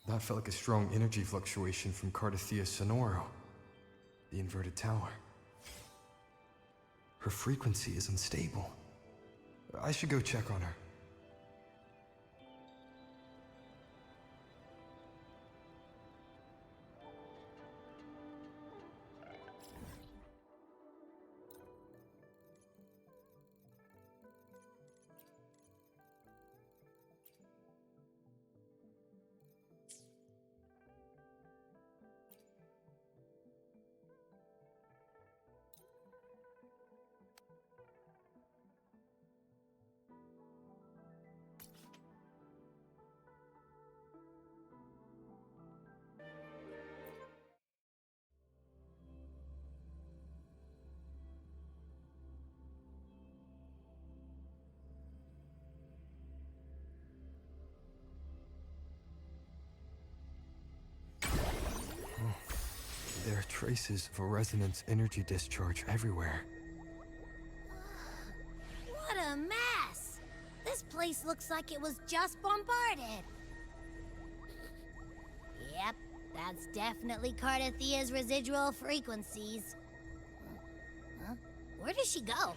That felt like a strong energy fluctuation from Cardathia Sonoro, the inverted tower. Her frequency is unstable. I should go check on her. There are traces of a resonance energy discharge everywhere. What a mess! This place looks like it was just bombarded. Yep, that's definitely Cardathia's residual frequencies. Huh? Where does she go?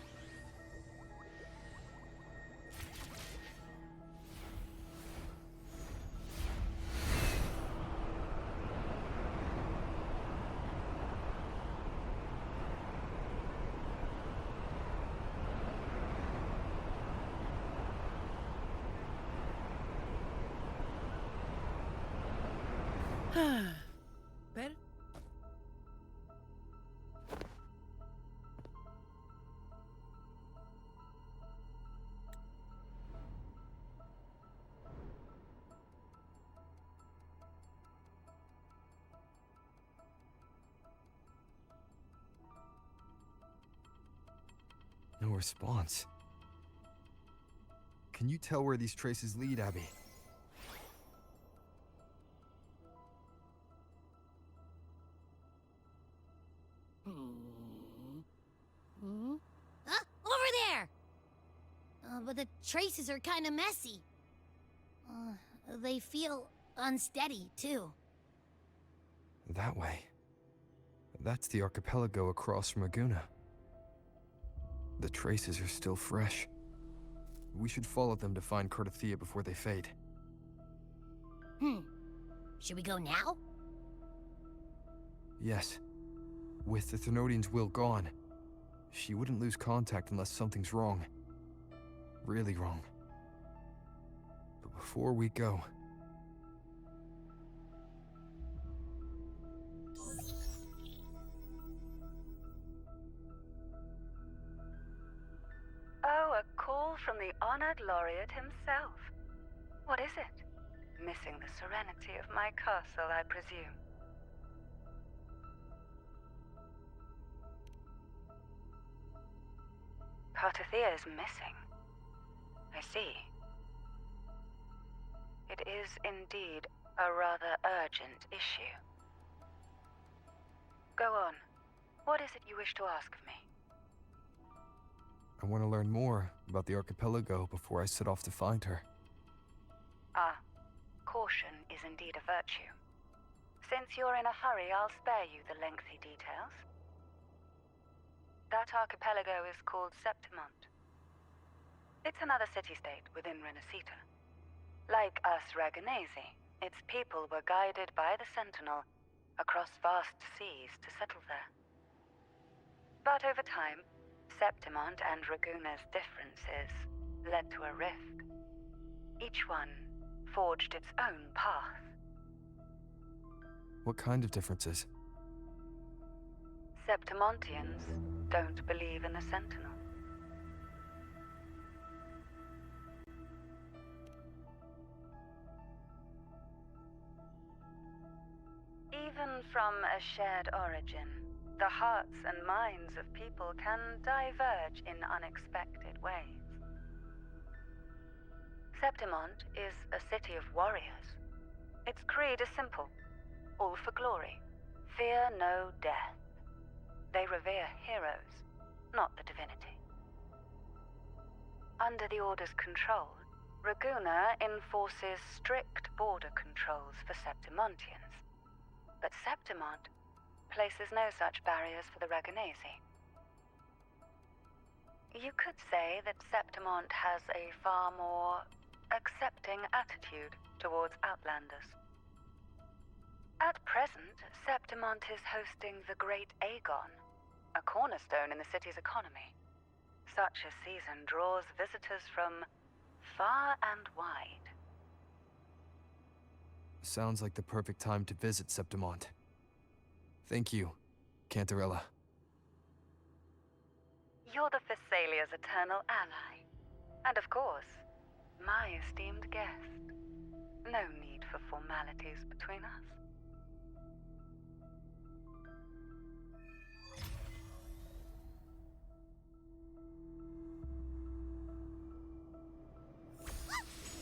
Better? No response. Can you tell where these traces lead, Abby? Huh? Over there! But the traces are kind of messy. They feel unsteady, too. That way. That's the archipelago across from Aguna. The traces are still fresh. We should follow them to find Cardathia before they fade. Should we go now? Yes. With the Thernoidian's will gone, she wouldn't lose contact unless something's wrong. Really wrong. But before we go... Oh, a call from the honored laureate himself. What is it? Missing the serenity of my castle, I presume. Cardathia is missing. I see. It is indeed a rather urgent issue. Go on. What is it you wish to ask of me? I want to learn more about the archipelago before I set off to find her. Ah, caution is indeed a virtue. Since you're in a hurry, I'll spare you the lengthy details. That archipelago is called Septimont. It's another city-state within Renacita. Like us Raganesi, its people were guided by the Sentinel across vast seas to settle there. But over time, Septimont and Raguna's differences led to a rift. Each one forged its own path. What kind of differences? Septimontians don't believe in the Sentinel. Even from a shared origin, the hearts and minds of people can diverge in unexpected ways. Septimont is a city of warriors. Its creed is simple: all for glory, fear no death. They revere heroes, not the divinity. Under the Order's control, Raguna enforces strict border controls for Septimontians, but Septimont places no such barriers for the Raganesi. You could say that Septimont has a far more accepting attitude towards Outlanders. At present, Septimont is hosting the Great Aegon, a cornerstone in the city's economy. Such a season draws visitors from far and wide. Sounds like the perfect time to visit Septimont. Thank you, Cantarella. You're the Thessalia's eternal ally. And of course, my esteemed guest. No need for formalities between us.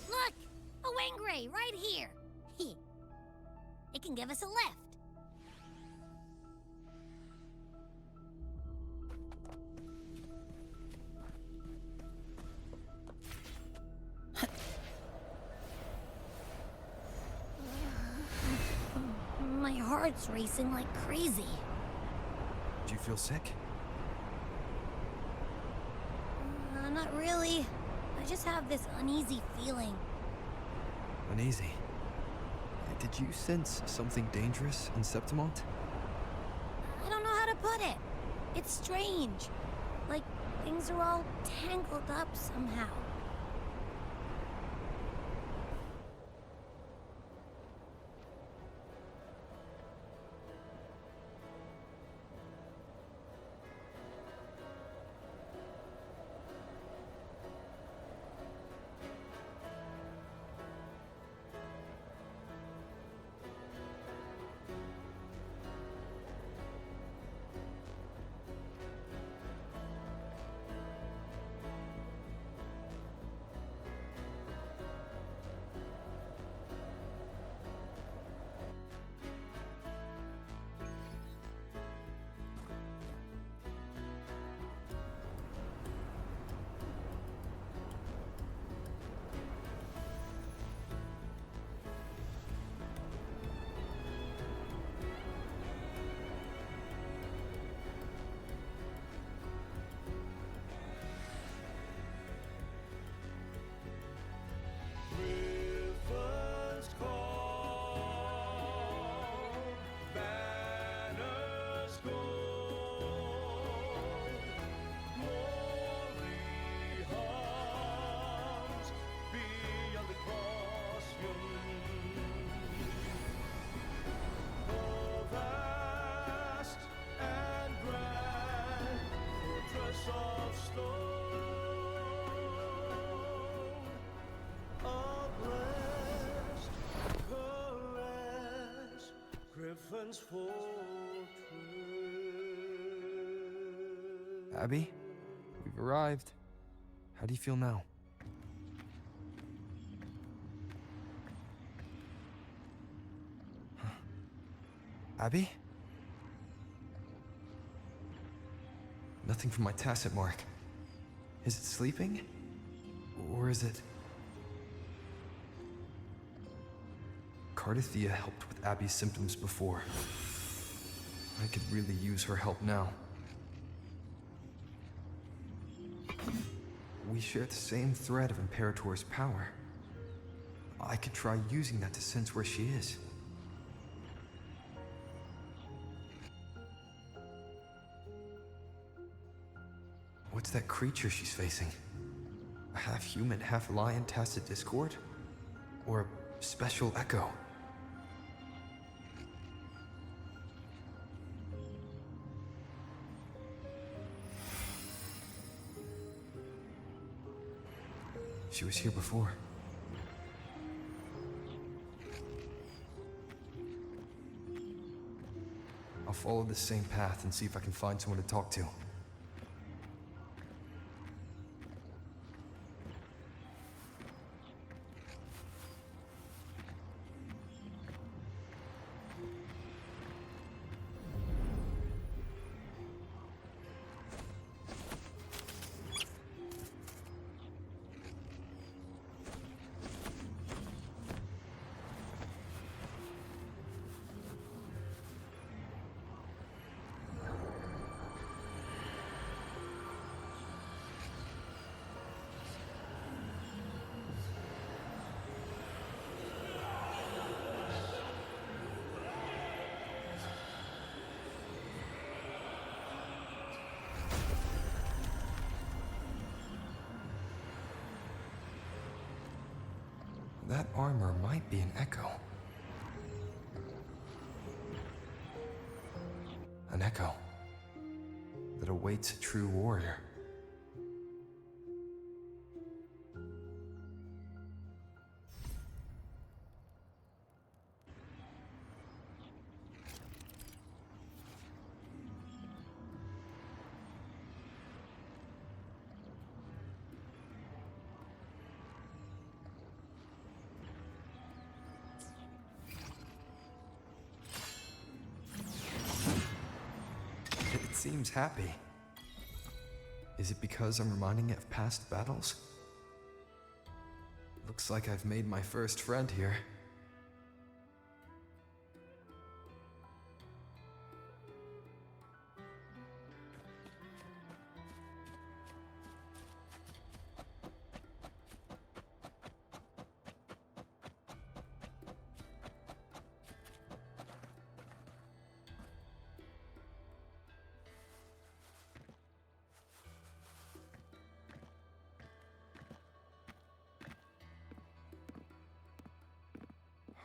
Look! A Wangray right here! It can give us a lift. My heart's racing like crazy. Do you feel sick? Not really. I just have this uneasy feeling. Uneasy. Did you sense something dangerous in Septimont? I don't know how to put it. It's strange. Like things are all tangled up somehow. Abby, we've arrived. How do you feel now? Huh. Abby? Nothing from my tacit mark. Is it sleeping? Or is it... Cardathia helped with Abby's symptoms before. I could really use her help now. We share the same thread of Imperator's power. I could try using that to sense where she is. What's that creature she's facing? A half-human, half-lion tacit discord? Or a special echo? She was here before. I'll follow the same path and see if I can find someone to talk to. That armor might be an echo. An echo that awaits a true warrior. It seems happy. Is it because I'm reminding it of past battles? Looks like I've made my first friend here.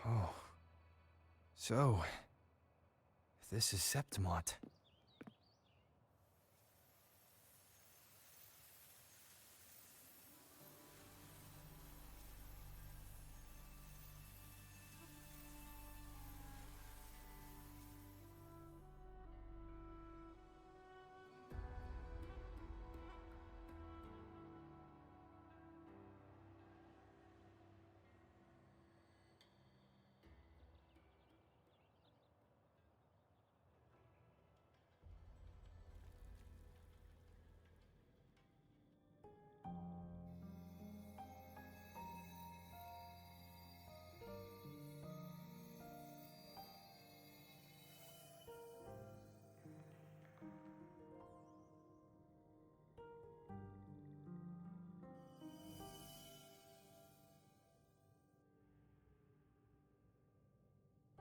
Oh. So, this is Septimont.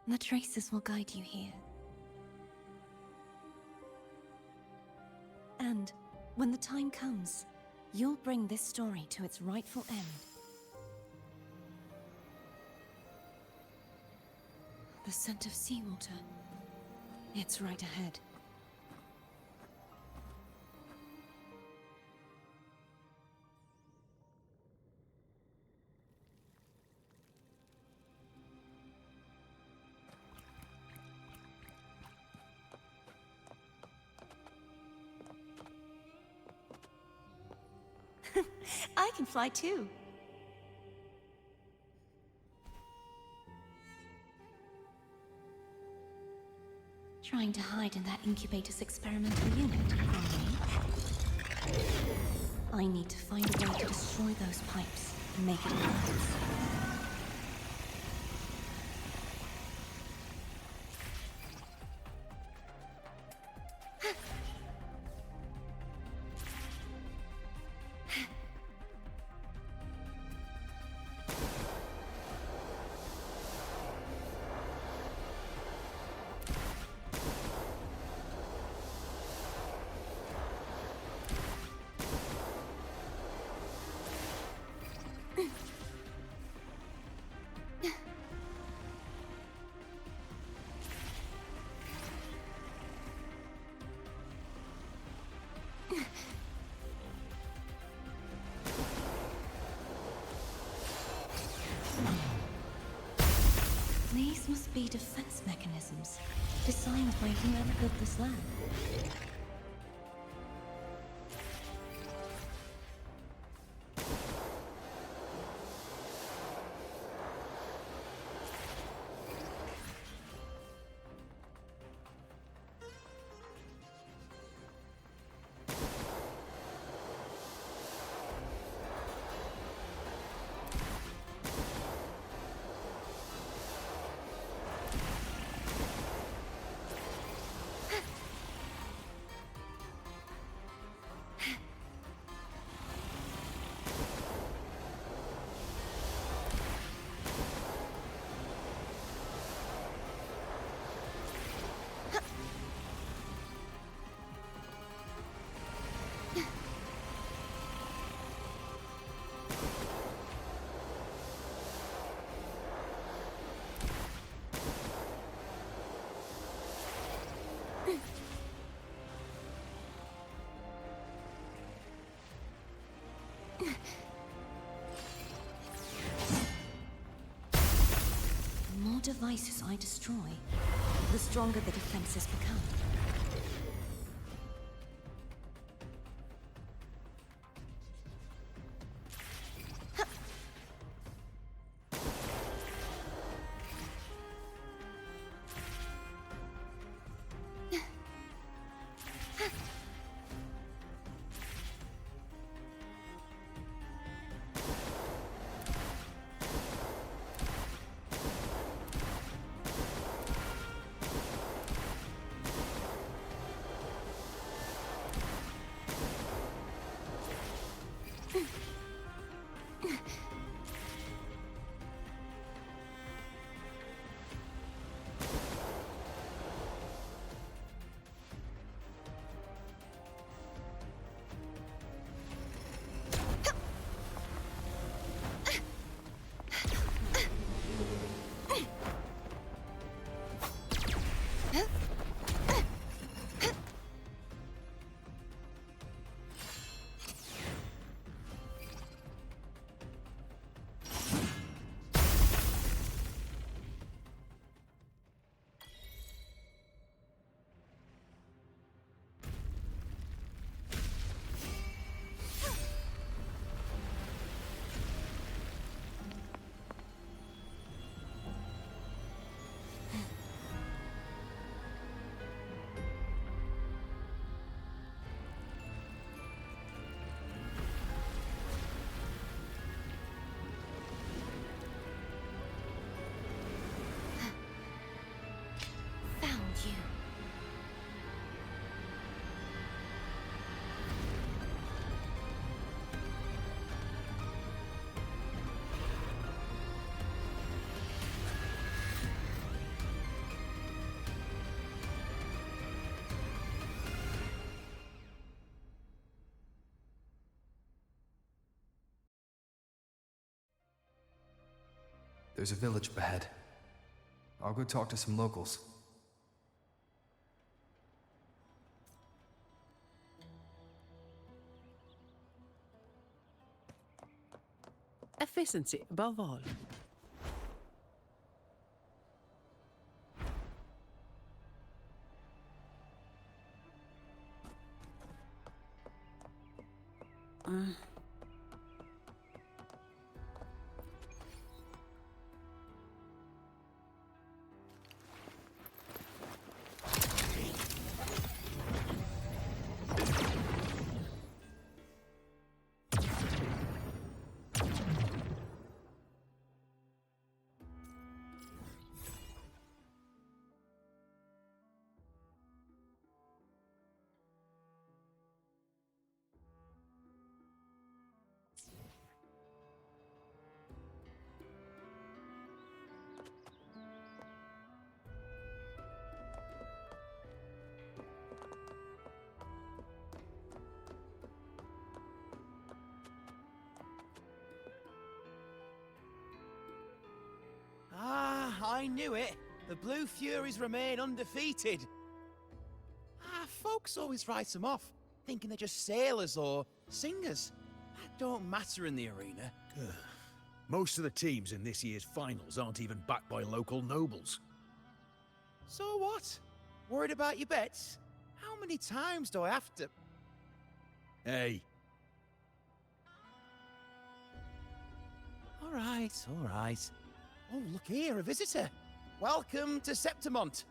The traces will guide you here. And when the time comes, you'll bring this story to its rightful end. The scent of seawater. It's right ahead. I can fly too. Trying to hide in that incubator's experimental unit from me? I need to find a way to destroy those pipes and make it worse. These must be defense mechanisms, designed by whoever built this land. devices I destroy, the stronger the defenses become. Found you. There's a village up ahead. I'll go talk to some locals. Efficiency above all. I knew it. The Blue Furies remain undefeated. Folks always write them off, thinking they're just sailors or singers. That don't matter in the arena. Most of the teams in this year's finals aren't even backed by local nobles. So what? Worried about your bets? How many times do I have to... Hey, All right. Oh, look here, a visitor. Welcome to Septimont.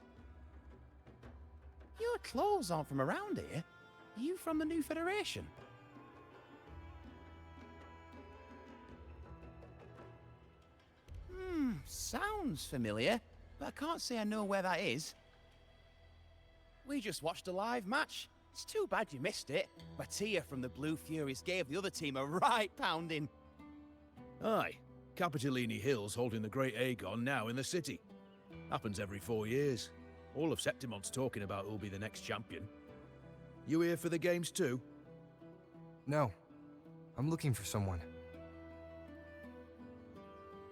Your clothes aren't from around here. Are you from the New Federation? Sounds familiar, but I can't say I know where that is. We just watched a live match. It's too bad you missed it. Mattia from the Blue Furies gave the other team a right pounding. aye. Capitolini Hill's holding the Great Aegon now in the city. Happens every 4 years. All of Septimont's talking about who'll be the next champion. You here for the games too? No. I'm looking for someone.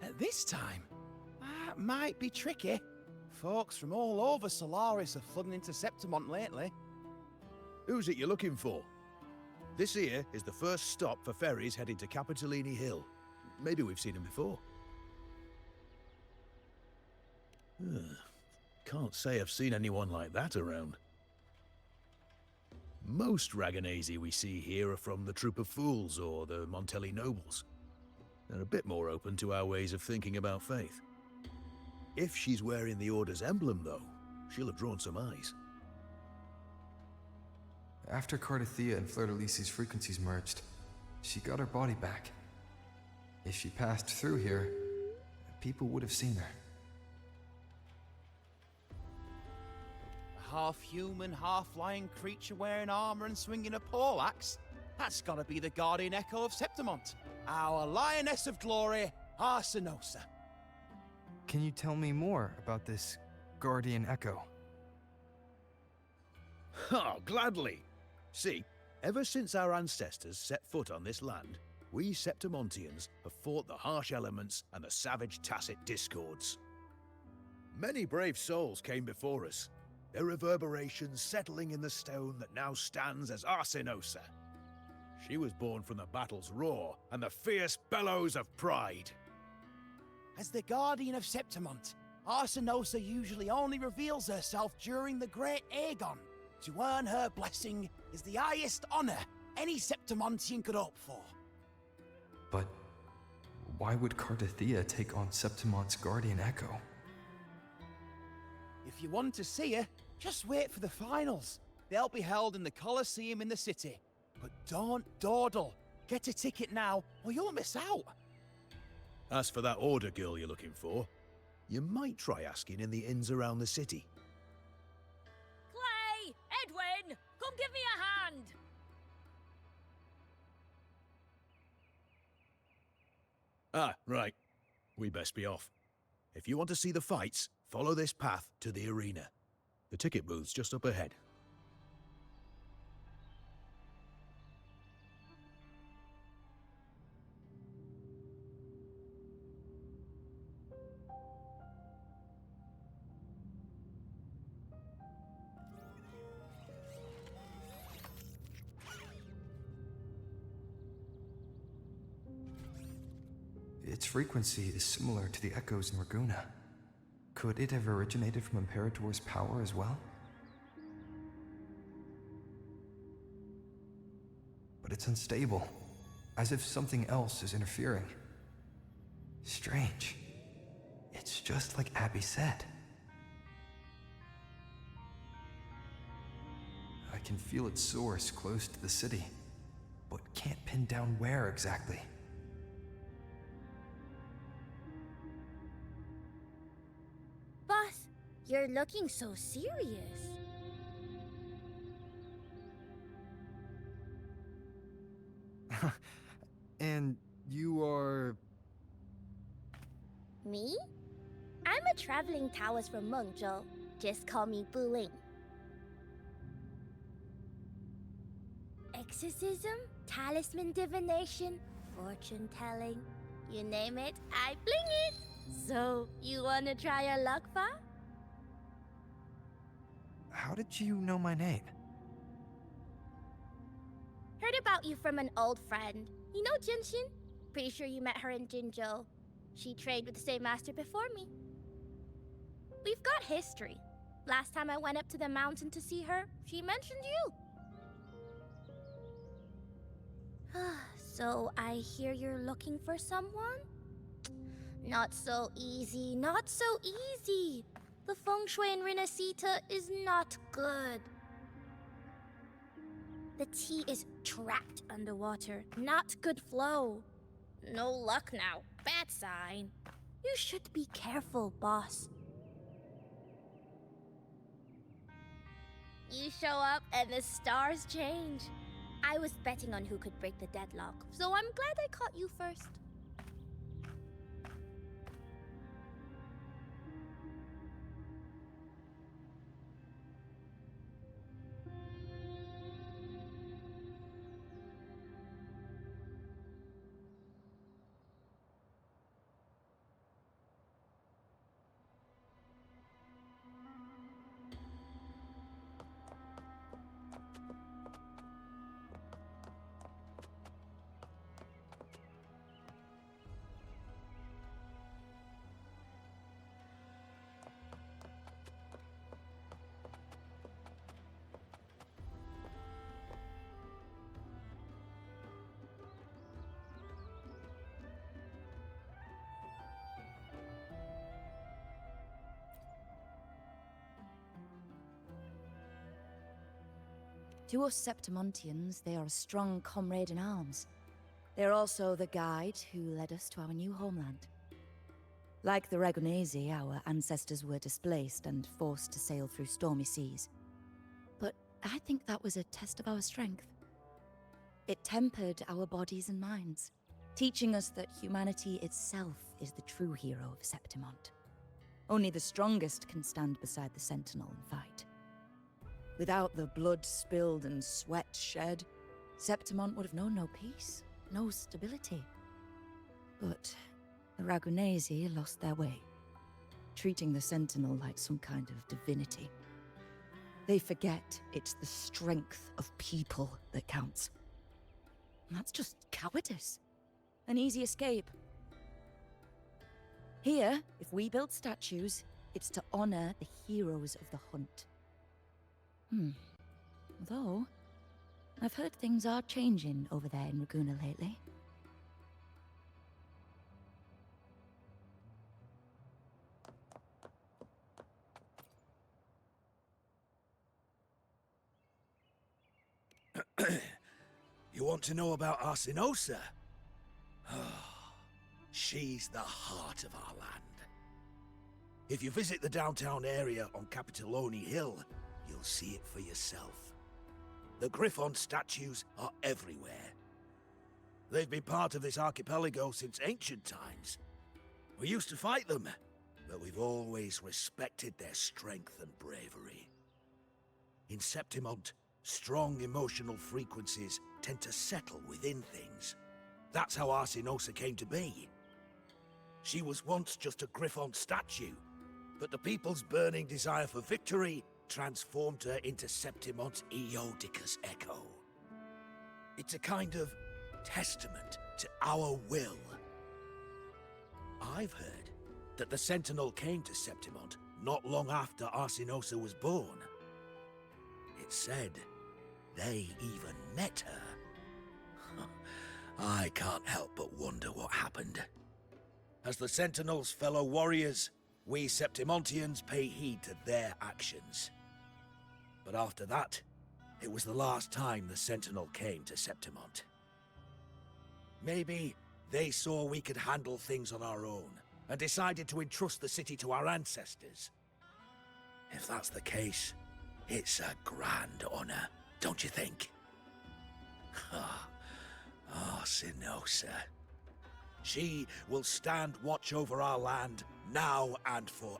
At this time, that might be tricky. Folks from all over Solaris are flooding into Septimont lately. Who's it you're looking for? This here is the first stop for ferries heading to Capitolini Hill. Maybe we've seen him before. Can't say I've seen anyone like that around. Most Raganesi we see here are from the Troop of Fools or the Montelli Nobles. They're a bit more open to our ways of thinking about faith. If she's wearing the Order's emblem, though, she'll have drawn some eyes. After Cardathia and Fleur-de-Lis's frequencies merged, she got her body back. If she passed through here, people would have seen her. A half-human, half-lion creature wearing armor and swinging a poleaxe? That's gotta be the Guardian Echo of Septimont, our Lioness of Glory, Arsinosa. Can you tell me more about this Guardian Echo? Oh, gladly. See, ever since our ancestors set foot on this land, we Septimontians have fought the harsh elements and the savage Tacit discords. Many brave souls came before us, their reverberations settling in the stone that now stands as Arsinosa. She was born from the battle's roar and the fierce bellows of pride. As the Guardian of Septimont, Arsinosa usually only reveals herself during the Great Aegon. To earn her blessing is the highest honor any Septimontian could hope for. But why would Cardathia take on Septimont's Guardian Echo? If you want to see her, just wait for the finals. They'll be held in the Colosseum in the city. But don't dawdle. Get a ticket now, or you'll miss out. As for that Order girl you're looking for, you might try asking in the inns around the city. Clay! Edwin! Come give me a hand! Ah, right. We best be off. If you want to see the fights, follow this path to the arena. The ticket booth's just up ahead. Its frequency is similar to the echoes in Raguna. Could it have originated from Imperator's power as well? But it's unstable, as if something else is interfering. Strange. It's just like Abby said. I can feel its source close to the city, but can't pin down where exactly. Boss, you're looking so serious. And you are... Me? I'm a traveling Taoist from Mengzhou. Just call me Bu Ling. Exorcism, talisman divination, fortune telling. You name it, I bling it. So, you wanna try your luck, Fa? How did you know my name? Heard about you from an old friend. You know Jinshin? Pretty sure you met her in Jinzhou. She trained with the same master before me. We've got history. Last time I went up to the mountain to see her, she mentioned you. So I hear you're looking for someone? Not so easy, not so easy. The feng shui in Renacita is not good. The tea is trapped underwater, not good flow. No luck now, bad sign. You should be careful, boss. You show up and the stars change. I was betting on who could break the deadlock, so I'm glad I caught you first. To us Septimontians, they are a strong comrade in arms. They're also the guide who led us to our new homeland. Like the Ragonese, our ancestors were displaced and forced to sail through stormy seas. But I think that was a test of our strength. It tempered our bodies and minds, teaching us that humanity itself is the true hero of Septimont. Only the strongest can stand beside the Sentinel and fight. Without the blood spilled and sweat shed, Septimont would have known no peace, no stability. But the Ragonese lost their way, treating the Sentinel like some kind of divinity. They forget it's the strength of people that counts. And that's just cowardice. An easy escape. Here, if we build statues, it's to honor the heroes of the hunt. Although, I've heard things are changing over there in Raguna lately. You want to know about Arsinosa? She's the heart of our land. If you visit the downtown area on Capitoloni Hill, you'll see it for yourself. The Griffon statues are everywhere. They've been part of this archipelago since ancient times. We used to fight them, but we've always respected their strength and bravery. In Septimont, strong emotional frequencies tend to settle within things. That's how Arsinosa came to be. She was once just a Griffon statue, but the people's burning desire for victory transformed her into Septimont's Eodicus Echo. It's a kind of testament to our will. I've heard that the Sentinel came to Septimont not long after Arsinosa was born. It's said they even met her. I can't help but wonder what happened. As the Sentinel's fellow warriors, we Septimontians pay heed to their actions. But after that, it was the last time the Sentinel came to Septimont. Maybe they saw we could handle things on our own, and decided to entrust the city to our ancestors. If that's the case, it's a grand honor, don't you think? Arsinosa. She will stand watch over our land now and forever.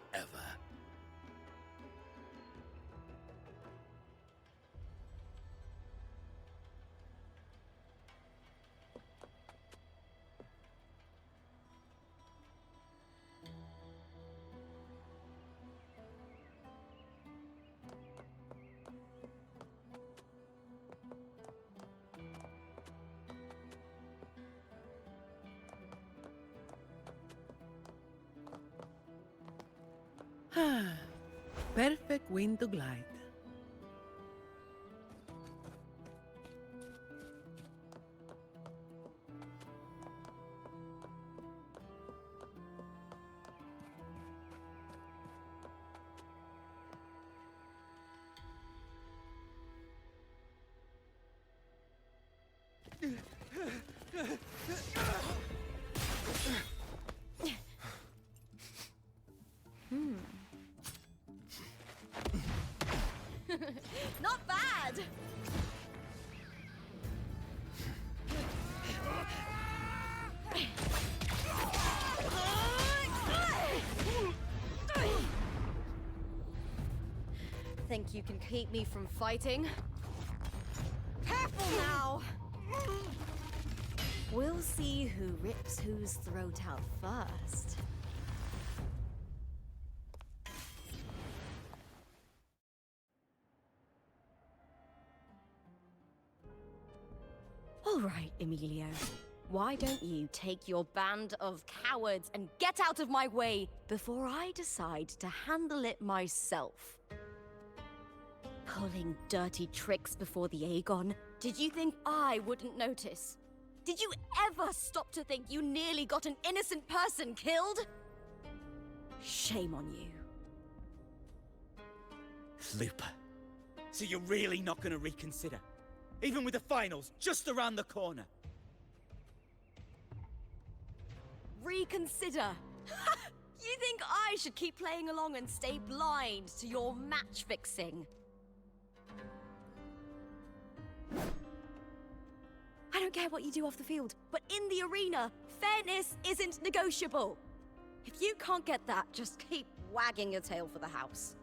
Perfect wind to glide. Not bad! Think you can keep me from fighting? Careful now! We'll see who rips whose throat out first. All right, Emilio. Why don't you take your band of cowards and get out of my way before I decide to handle it myself? Pulling dirty tricks before the Aegon. Did you think I wouldn't notice? Did you ever stop to think you nearly got an innocent person killed? Shame on you. Lupa, So you're really not gonna reconsider? Even with the finals just around the corner? Reconsider? You think I should keep playing along and stay blind to your match fixing? I don't care what you do off the field, but in the arena, fairness isn't negotiable. If you can't get that, just keep wagging your tail for the house.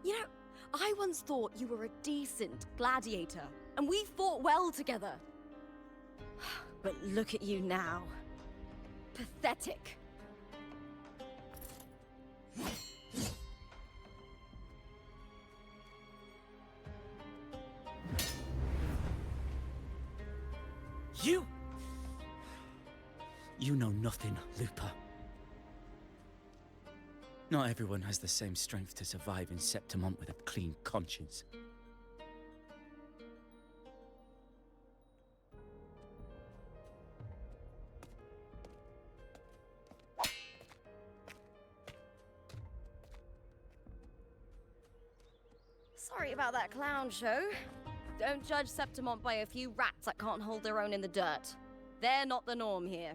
You know, I once thought you were a decent gladiator, and we fought well together. But look at you now. Pathetic. You know nothing, Lupa. Not everyone has the same strength to survive in Septimont with a clean conscience. Sorry about that clown show. Don't judge Septimont by a few rats that can't hold their own in the dirt. They're not the norm here.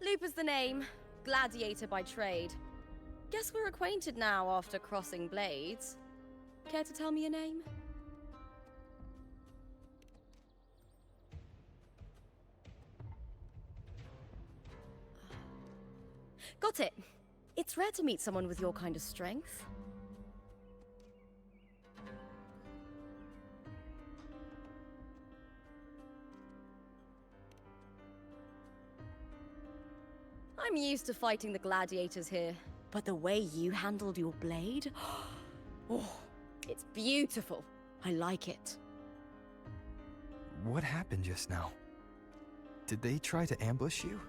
Lupa's the name, gladiator by trade. Guess we're acquainted now after crossing blades. Care to tell me your name? Got it. It's rare to meet someone with your kind of strength. I'm used to fighting the gladiators here, but the way you handled your blade... Oh, it's beautiful. I like it. What happened just now? Did they try to ambush you?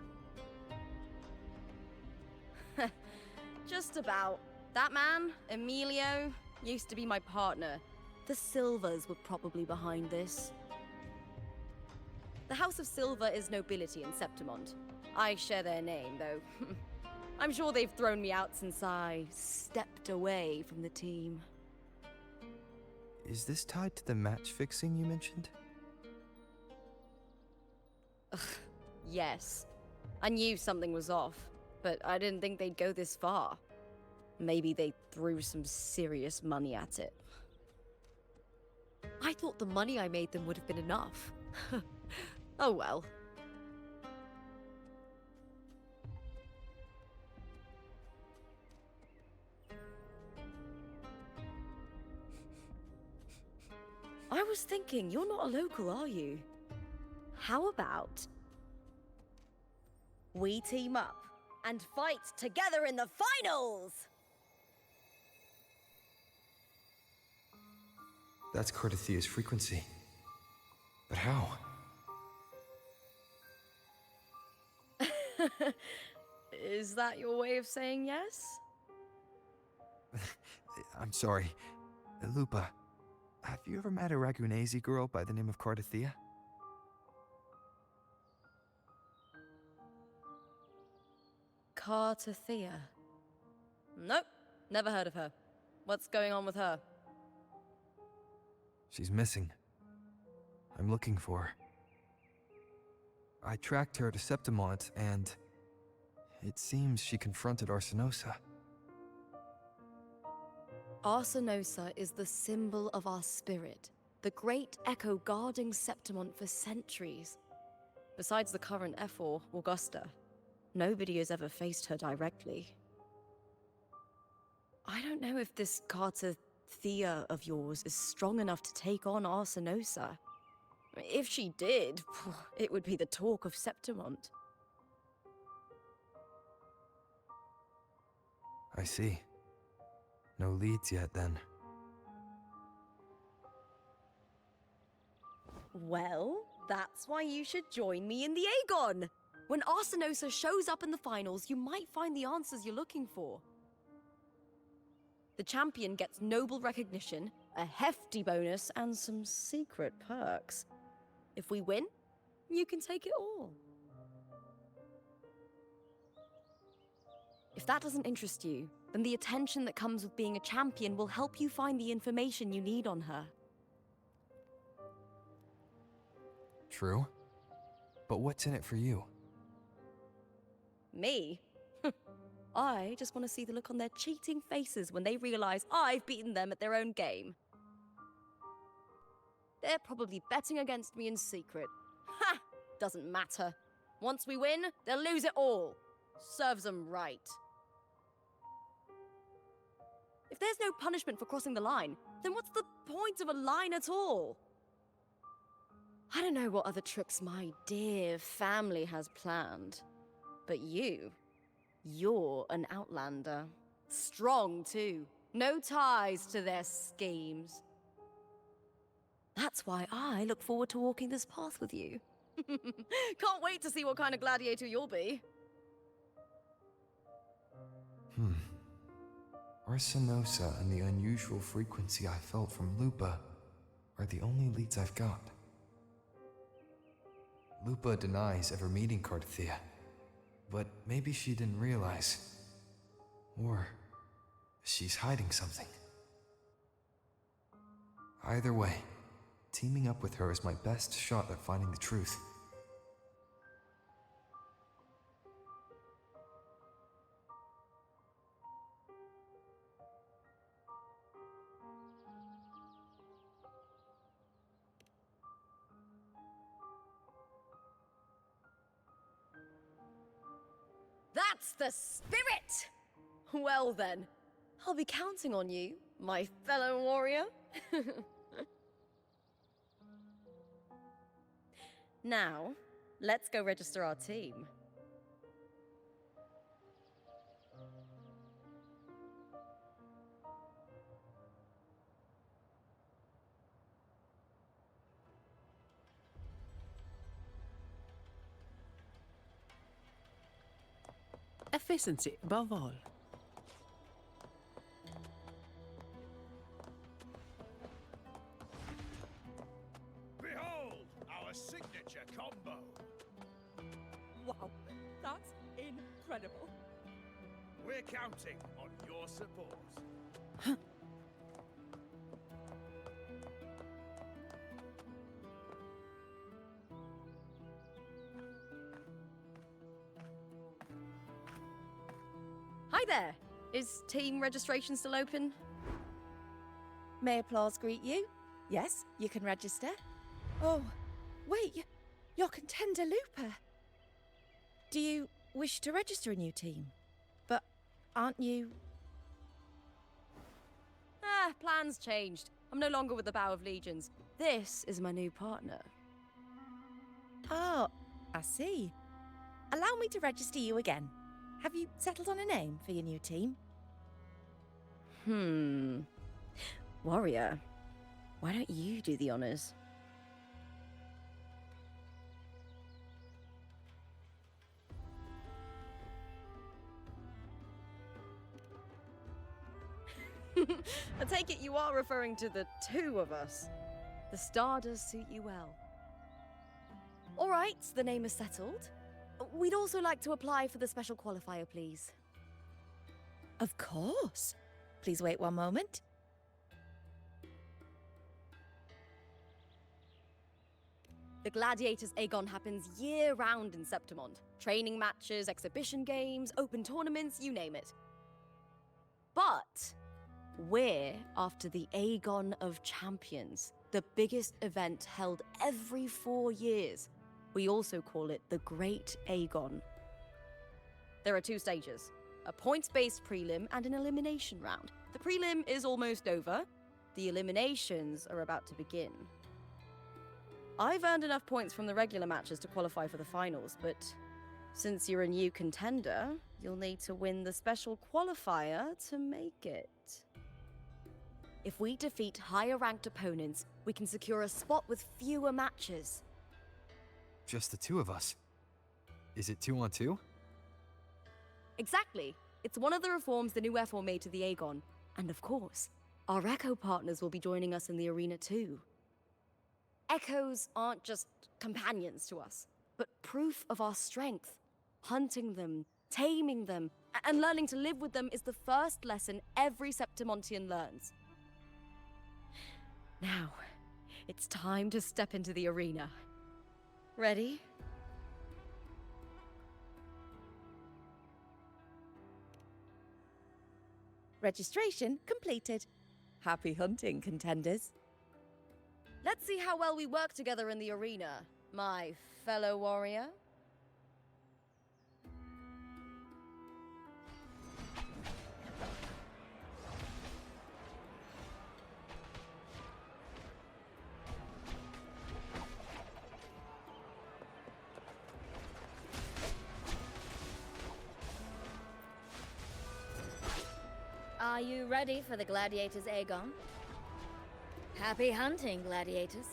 Just about. That man, Emilio, used to be my partner. The Silvers were probably behind this. The House of Silver is nobility in Septimont. I share their name, though. I'm sure they've thrown me out since I stepped away from the team. Is this tied to the match fixing you mentioned? Yes. I knew something was off, but I didn't think they'd go this far. Maybe they threw some serious money at it. I thought the money I made them would have been enough. Oh well. I was thinking, you're not a local, are you? How about we team up and fight together in the finals? That's Cardathia's frequency. But how? Is that your way of saying yes? I'm sorry. Lupa, have you ever met a Ragunese girl by the name of Cardathia? Cardathia? Nope, never heard of her. What's going on with her? She's missing. I'm looking for her. I tracked her to Septimont, and it seems she confronted Arsenosa. Arsenosa is the symbol of our spirit, the great echo guarding Septimont for centuries. Besides the current Ephor, Augusta, nobody has ever faced her directly. I don't know if this Cardathia of yours is strong enough to take on Arsenosa. If she did, it would be the talk of Septimont. I see. No leads yet, then. Well, that's why you should join me in the Aegon! When Arsenosa shows up in the finals, you might find the answers you're looking for. The champion gets noble recognition, a hefty bonus, and some secret perks. If we win, you can take it all. If that doesn't interest you, then the attention that comes with being a champion will help you find the information you need on her. True. But what's in it for you? Me? I just want to see the look on their cheating faces when they realize I've beaten them at their own game. They're probably betting against me in secret. Ha! Doesn't matter. Once we win, they'll lose it all. Serves them right. If there's no punishment for crossing the line, then what's the point of a line at all? I don't know what other tricks my dear family has planned, but you're an outlander. Strong, too. No ties to their schemes. That's why I look forward to walking this path with you. Can't wait to see what kind of gladiator you'll be. Arsenosa and the unusual frequency I felt from Lupa are the only leads I've got. Lupa denies ever meeting Cardathia, but maybe she didn't realize. Or she's hiding something. Either way, teaming up with her is my best shot at finding the truth. That's the spirit! Well then, I'll be counting on you, my fellow warrior. Now, let's go register our team. Efficiency above all. Behold, our signature combo. Wow, that's incredible. We're counting on your support. Hi there! Is team registration still open? May applause greet you? Yes, you can register. Oh, wait, you're Contender Looper. Do you wish to register a new team? But aren't you... Ah, plans changed. I'm no longer with the Bow of Legions. This is my new partner. Oh, I see. Allow me to register you again. Have you settled on a name for your new team? Warrior, why don't you do the honors? I take it you are referring to the two of us. The star does suit you well. All right, the name is settled. We'd also like to apply for the special qualifier, please. Of course. Please wait one moment. The Gladiators Aegon happens year-round in Septimond. Training matches, exhibition games, open tournaments, you name it. But we're after the Aegon of Champions, the biggest event held every 4 years. We also call it the Great Aegon. There are 2 stages, a points-based prelim and an elimination round. The prelim is almost over. The eliminations are about to begin. I've earned enough points from the regular matches to qualify for the finals, but since you're a new contender, you'll need to win the special qualifier to make it. If we defeat higher-ranked opponents, we can secure a spot with fewer matches. Just the 2 of us. Is it 2 on 2? Exactly. It's one of the reforms the new FO made to the Aegon. And of course, our Echo partners will be joining us in the arena too. Echoes aren't just companions to us, but proof of our strength. Hunting them Taming them and learning to live with them is the first lesson every Septimontian learns. Now, it's time to step into the arena. Ready? Registration completed. Happy hunting, contenders. Let's see how well we work together in the arena, my fellow warrior. Are you ready for the gladiators, Aegon? Happy hunting, gladiators.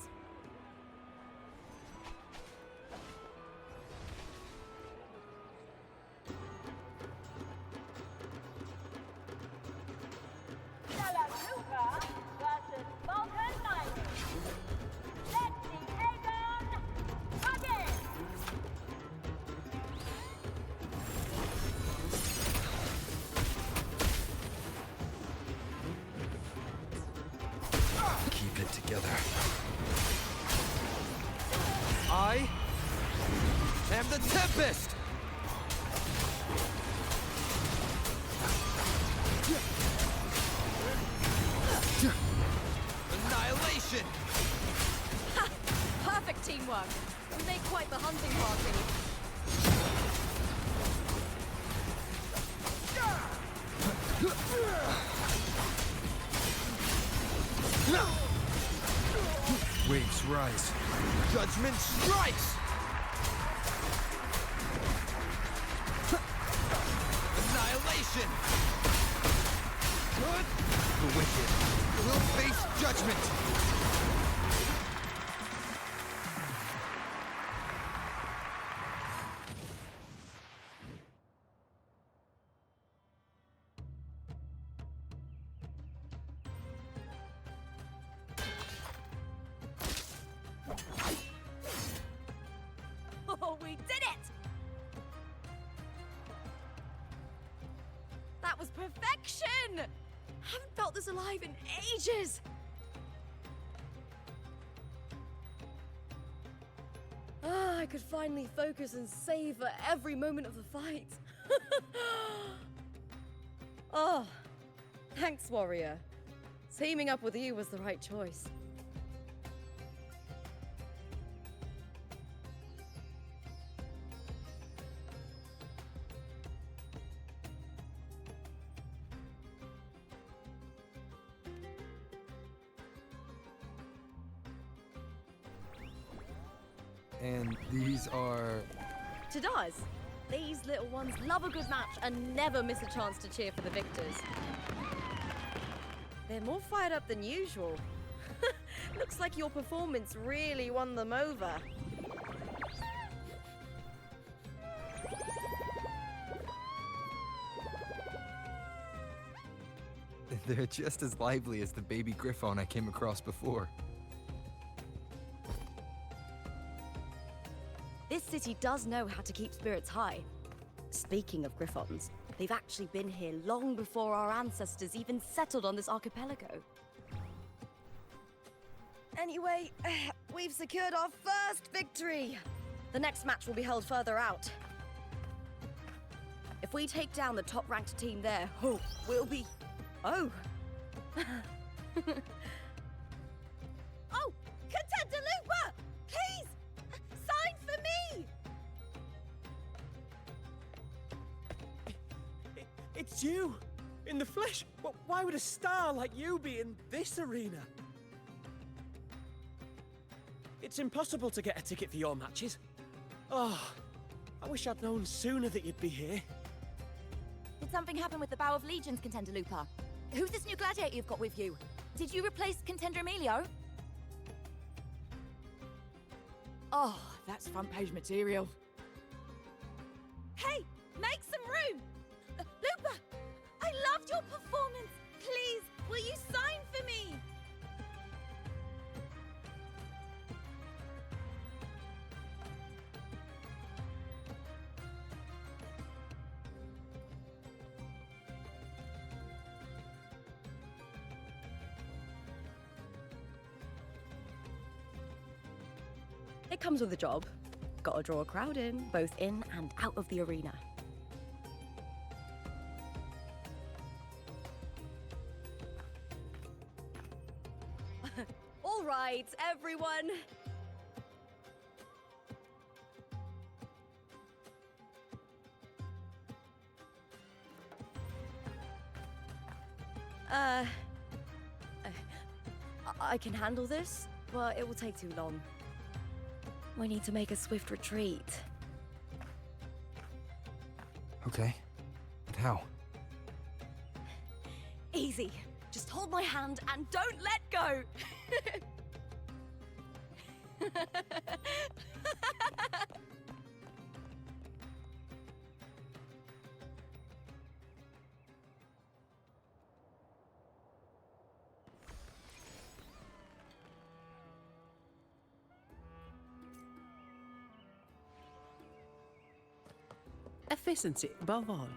Keep it together. I am the Tempest! Annihilation! Ha! Perfect teamwork. We make quite the hunting party. Waves rise. Judgment strikes! Annihilation! Good. The wicked will face judgment! Oh, we did it! That was perfection! Haven't felt this alive in ages! Ah, I could finally focus and savor every moment of the fight. Oh, thanks, warrior. Teaming up with you was the right choice. And these are... To does. These little ones love a good match and never miss a chance to cheer for the victors. They're more fired up than usual. Looks like your performance really won them over. They're just as lively as the baby Griffon I came across before. This city does know how to keep spirits high. Speaking of Griffons, they've actually been here long before our ancestors even settled on this archipelago. Anyway, we've secured our first victory! The next match will be held further out. If we take down the top-ranked team there, we'll be... Oh! Oh! Contender Looper! Please! Sign for me! It's you! In the flesh! Why would a star like you be in this arena? It's impossible to get a ticket for your matches. Oh, I wish I'd known sooner that you'd be here. Did something happen with the Bow of Legions, Contender Lupa? Who's this new gladiator you've got with you? Did you replace Contender Emilio? Oh, that's front page material. Hey, make some room! Lupa, I loved your performance! Please, will you sign for me? It comes with the job. Gotta draw a crowd in, both in and out of the arena. All right, everyone. I can handle this, but it will take too long. We need to make a swift retreat. Okay. But how? Easy. Just hold my hand and don't let go! Efficiency above all.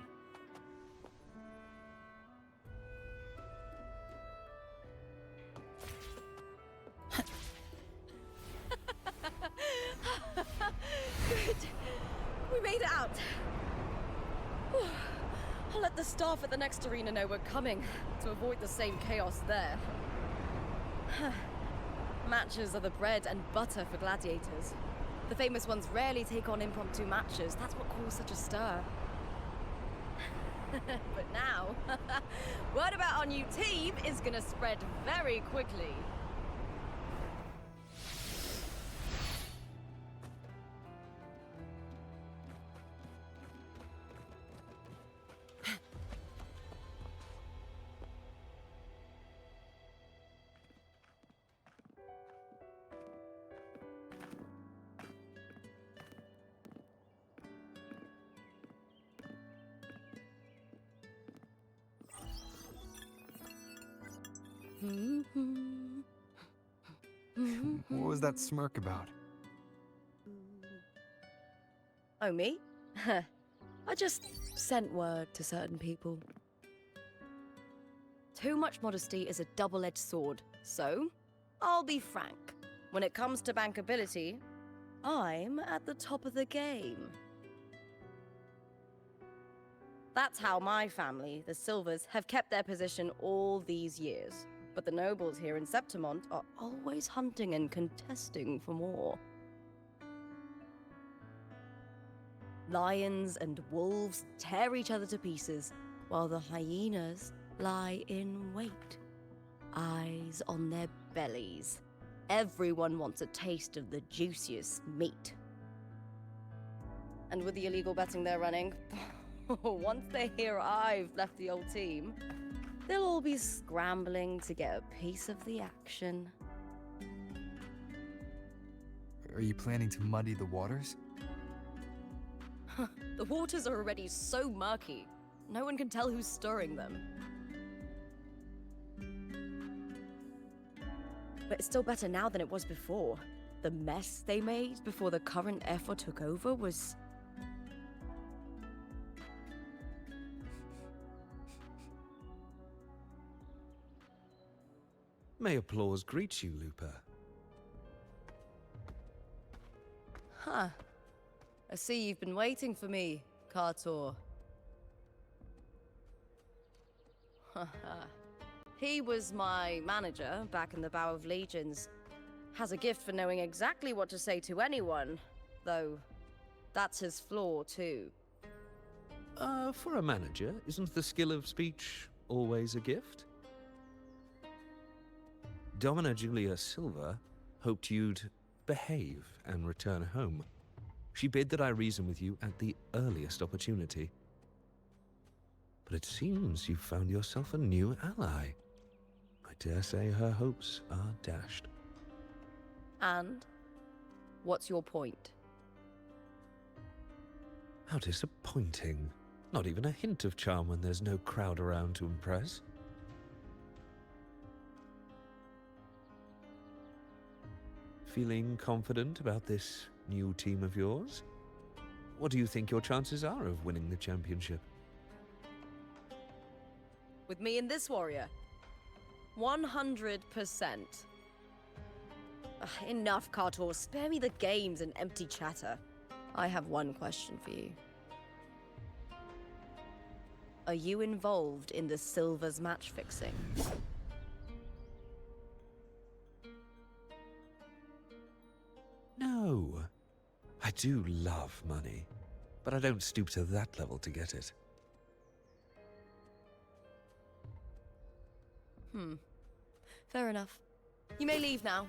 Good. We made it out. Whew. I'll let the staff at the next arena know we're coming to avoid the same chaos there. Matches are the bread and butter for gladiators. The famous ones rarely take on impromptu matches. That's what caused such a stir. But now, word about our new team is gonna spread very quickly. What was that smirk about? Oh, me? I just sent word to certain people. Too much modesty is a double-edged sword, so I'll be frank. When it comes to bankability, I'm at the top of the game. That's how my family, the Silvers, have kept their position all these years. But the nobles here in Septimont are always hunting and contesting for more. Lions and wolves tear each other to pieces, while the hyenas lie in wait, eyes on their bellies. Everyone wants a taste of the juiciest meat. And with the illegal betting they're running, once they hear I've left the old team, they'll all be scrambling to get a piece of the action. Are you planning to muddy the waters? The waters are already so murky, no one can tell who's stirring them. But it's still better now than it was before. The mess they made before the current effort took over was... May applause greet you, Looper. Huh. I see you've been waiting for me, Kartor. He was my manager back in the Bow of Legions. Has a gift for knowing exactly what to say to anyone, though that's his flaw too. For a manager, isn't the skill of speech always a gift? Domina Julia Silva hoped you'd behave and return home. She bid that I reason with you at the earliest opportunity. But it seems you've found yourself a new ally. I dare say her hopes are dashed. And? What's your point? How disappointing. Not even a hint of charm when there's no crowd around to impress. Feeling confident about this new team of yours? What do you think your chances are of winning the championship? With me and this warrior? 100%. Enough, Kartor. Spare me the games and empty chatter. I have one question for you. Are you involved in the Silver's match fixing? No. I do love money, but I don't stoop to that level to get it. Fair enough. You may leave now.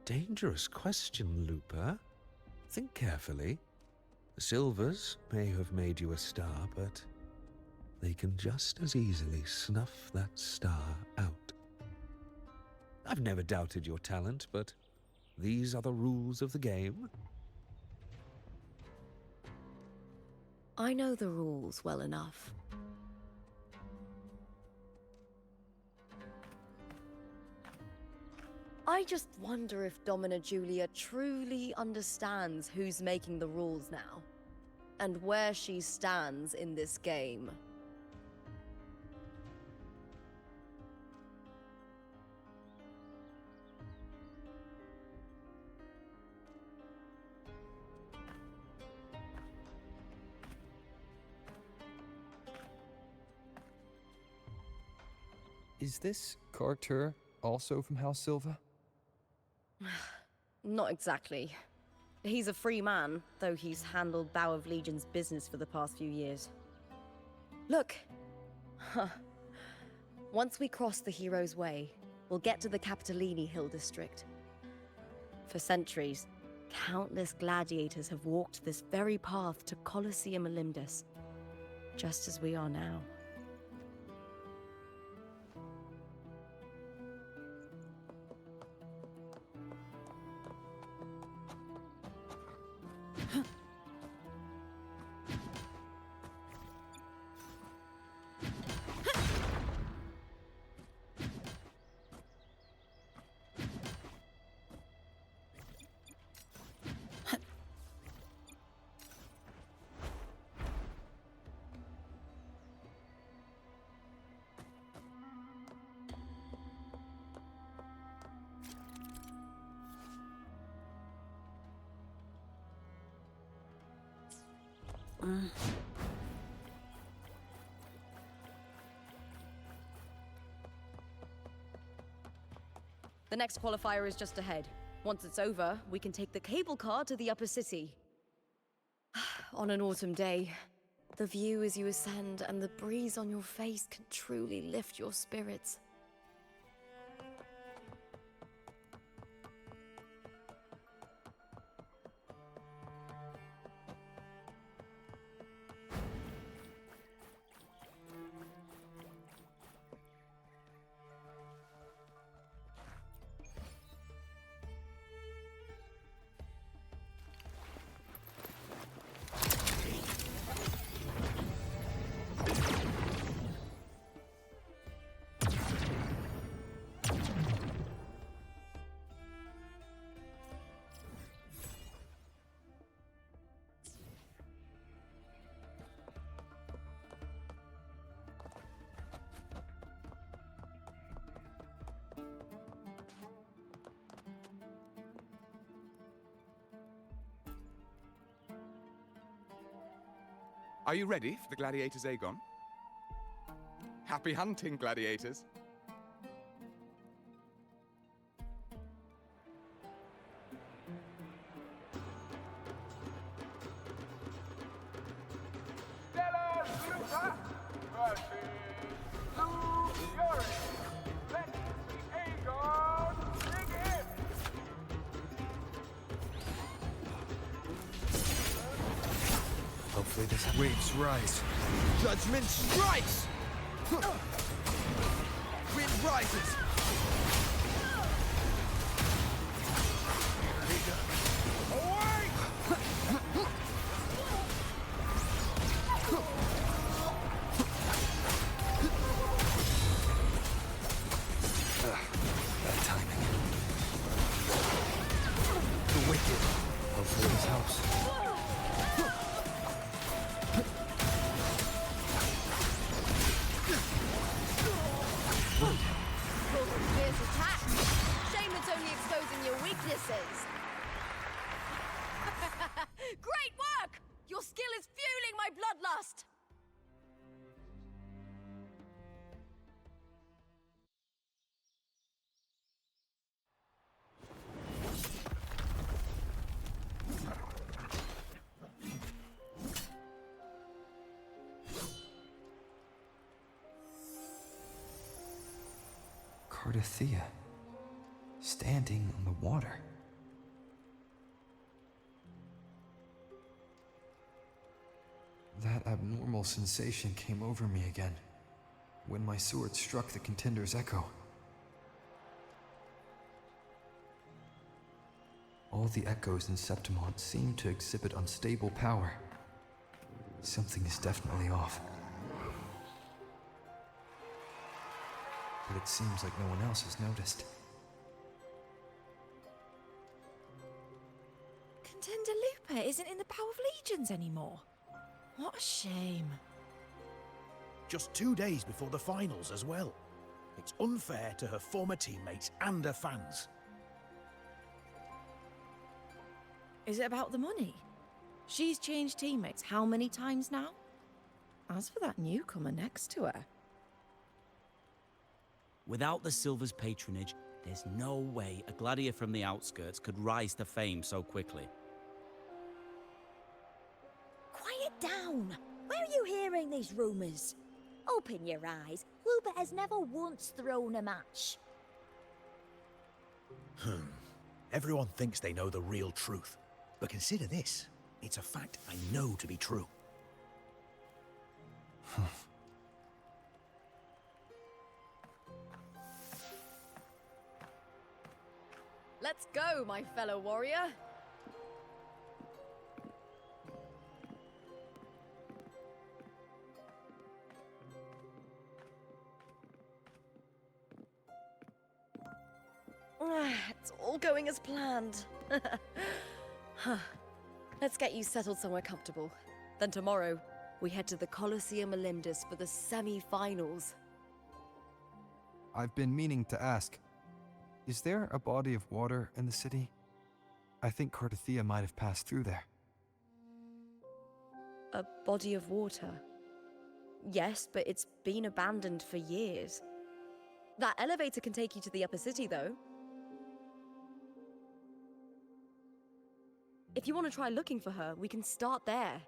Dangerous question, Looper. Think carefully. The Silvers may have made you a star, but they can just as easily snuff that star out. I've never doubted your talent, but these are the rules of the game. I know the rules well enough. I just wonder if Domina Julia truly understands who's making the rules now, and where she stands in this game. Is this Kartur also from House Silva? Not exactly. He's a free man, though he's handled Bow of Legion's business for the past few years. Look! Once we cross the Hero's Way, we'll get to the Capitolini Hill district. For centuries, countless gladiators have walked this very path to Colosseum Olympus, just as we are now. The next qualifier is just ahead. Once it's over, we can take the cable car to the upper city. On an autumn day, the view as you ascend and the breeze on your face can truly lift your spirits. Are you ready for the gladiators, Aegon? Happy hunting, gladiators. Hopefully this waves rise. Judgment strikes! Wind rises! Bad timing. The wicked. Hopefully this helps. skill is fueling my bloodlust! Cardothea, standing on the water. That abnormal sensation came over me again, when my sword struck the contender's echo. All the echoes in Septimont seem to exhibit unstable power. Something is definitely off. But it seems like no one else has noticed. Contender Lupa isn't in the Power of Legions anymore. What a shame. Just 2 days before the finals as well. It's unfair to her former teammates and her fans. Is it about the money? She's changed teammates how many times now? As for that newcomer next to her... Without the Silver's patronage, there's no way a gladiator from the outskirts could rise to fame so quickly. Quiet down! Where are you hearing these rumours? Open your eyes. Lupa has never once thrown a match. Everyone thinks they know the real truth. But consider this. It's a fact I know to be true. Let's go, my fellow warrior! It's all going as planned. Let's get you settled somewhere comfortable. Then tomorrow, we head to the Colosseum Olympus for the semi-finals. I've been meaning to ask, is there a body of water in the city? I think Cardothea might have passed through there. A body of water? Yes, but it's been abandoned for years. That elevator can take you to the upper city, though. If you want to try looking for her, we can start there.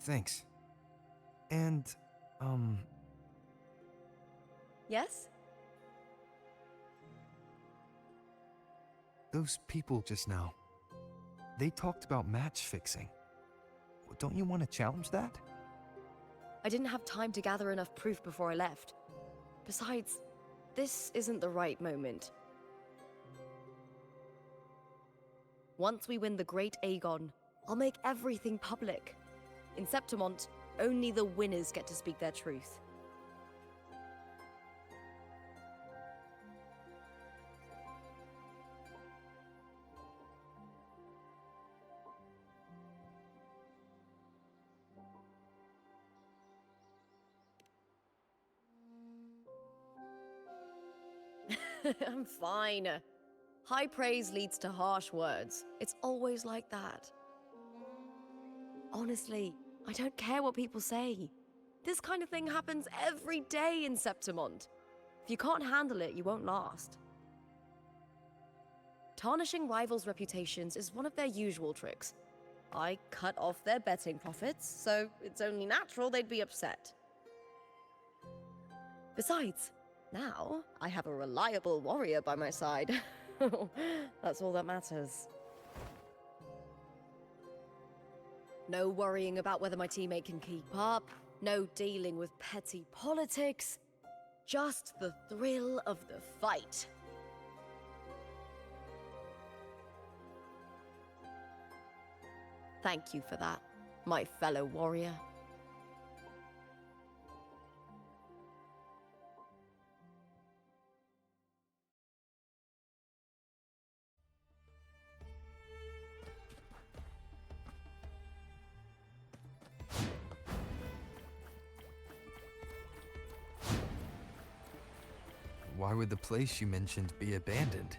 Thanks. And, Yes? those people just now, they talked about match fixing. Don't you want to challenge that? I didn't have time to gather enough proof before I left. Besides, this isn't the right moment. Once we win the Great Aegon, I'll make everything public. In Septimont, only the winners get to speak their truth. I'm fine. High praise leads to harsh words. It's always like that. Honestly, I don't care what people say. This kind of thing happens every day in Septimont. If you can't handle it, you won't last. Tarnishing rivals' reputations is one of their usual tricks. I cut off their betting profits, so it's only natural they'd be upset. Besides, now I have a reliable warrior by my side. That's all that matters. No worrying about whether my teammate can keep up, no dealing with petty politics, just the thrill of the fight. Thank you for that, my fellow warrior. Why would the place you mentioned be abandoned?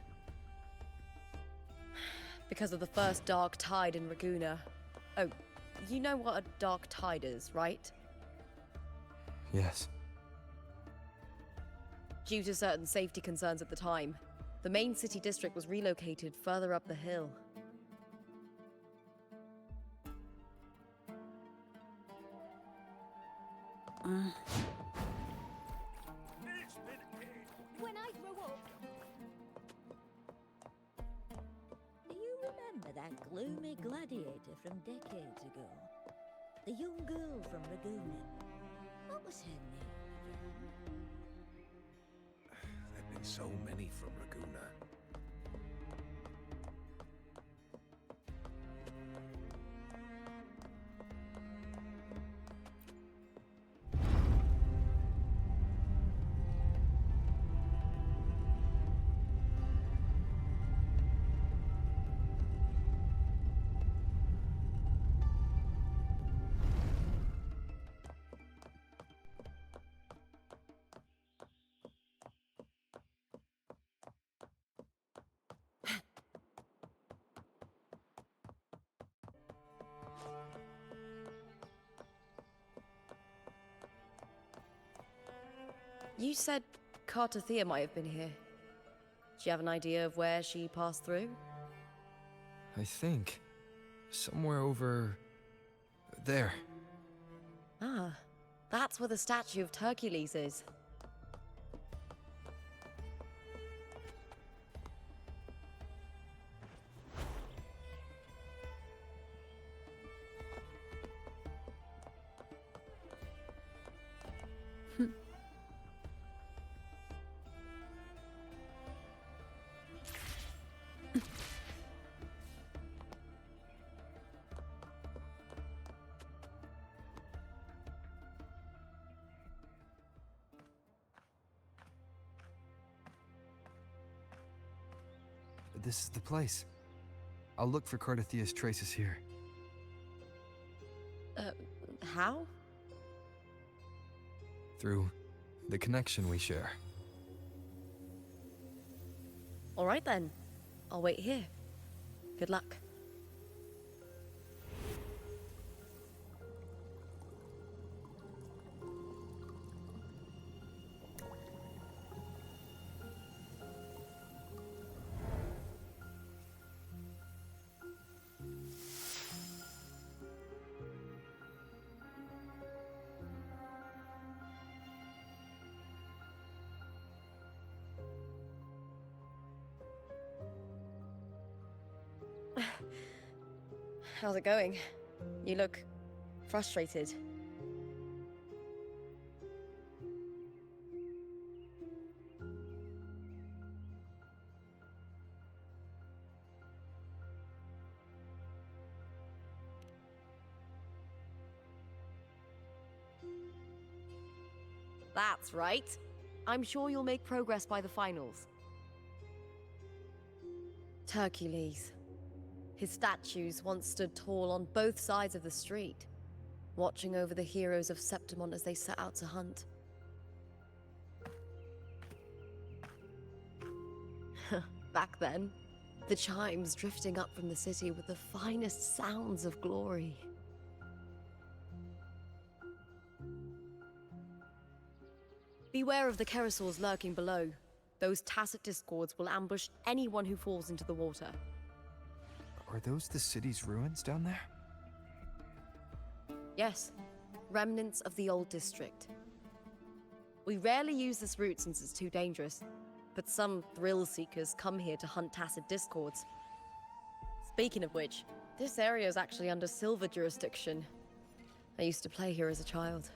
because of the first dark tide in Raguna. Oh, you know what a dark tide is, right? Yes. Due to certain safety concerns at the time, the main city district was relocated further up the hill. When I grow up. Do you remember that gloomy gladiator from decades ago? The young girl from Raguna. What was her name again? There've been so many from Raguna. You said Cartathea might have been here. Do you have an idea of where she passed through? I think. Somewhere over... there. Ah, that's where the statue of Hercules is. This is the place. I'll look for Cartathea's traces here. How? Through the connection we share. All right then. I'll wait here. Good luck. How's it going? You look frustrated. That's right. I'm sure you'll make progress by the finals. Hercules. His statues once stood tall on both sides of the street, watching over the heroes of Septimont as they set out to hunt. Back then, the chimes drifting up from the city with the finest sounds of glory. Beware of the Kerosaurs lurking below. Those tacit discords will ambush anyone who falls into the water. Are those the city's ruins down there? Yes, remnants of the old district. We rarely use this route since it's too dangerous, but some thrill-seekers come here to hunt tacit discords. Speaking of which, this area is actually under Silver jurisdiction. I used to play here as a child.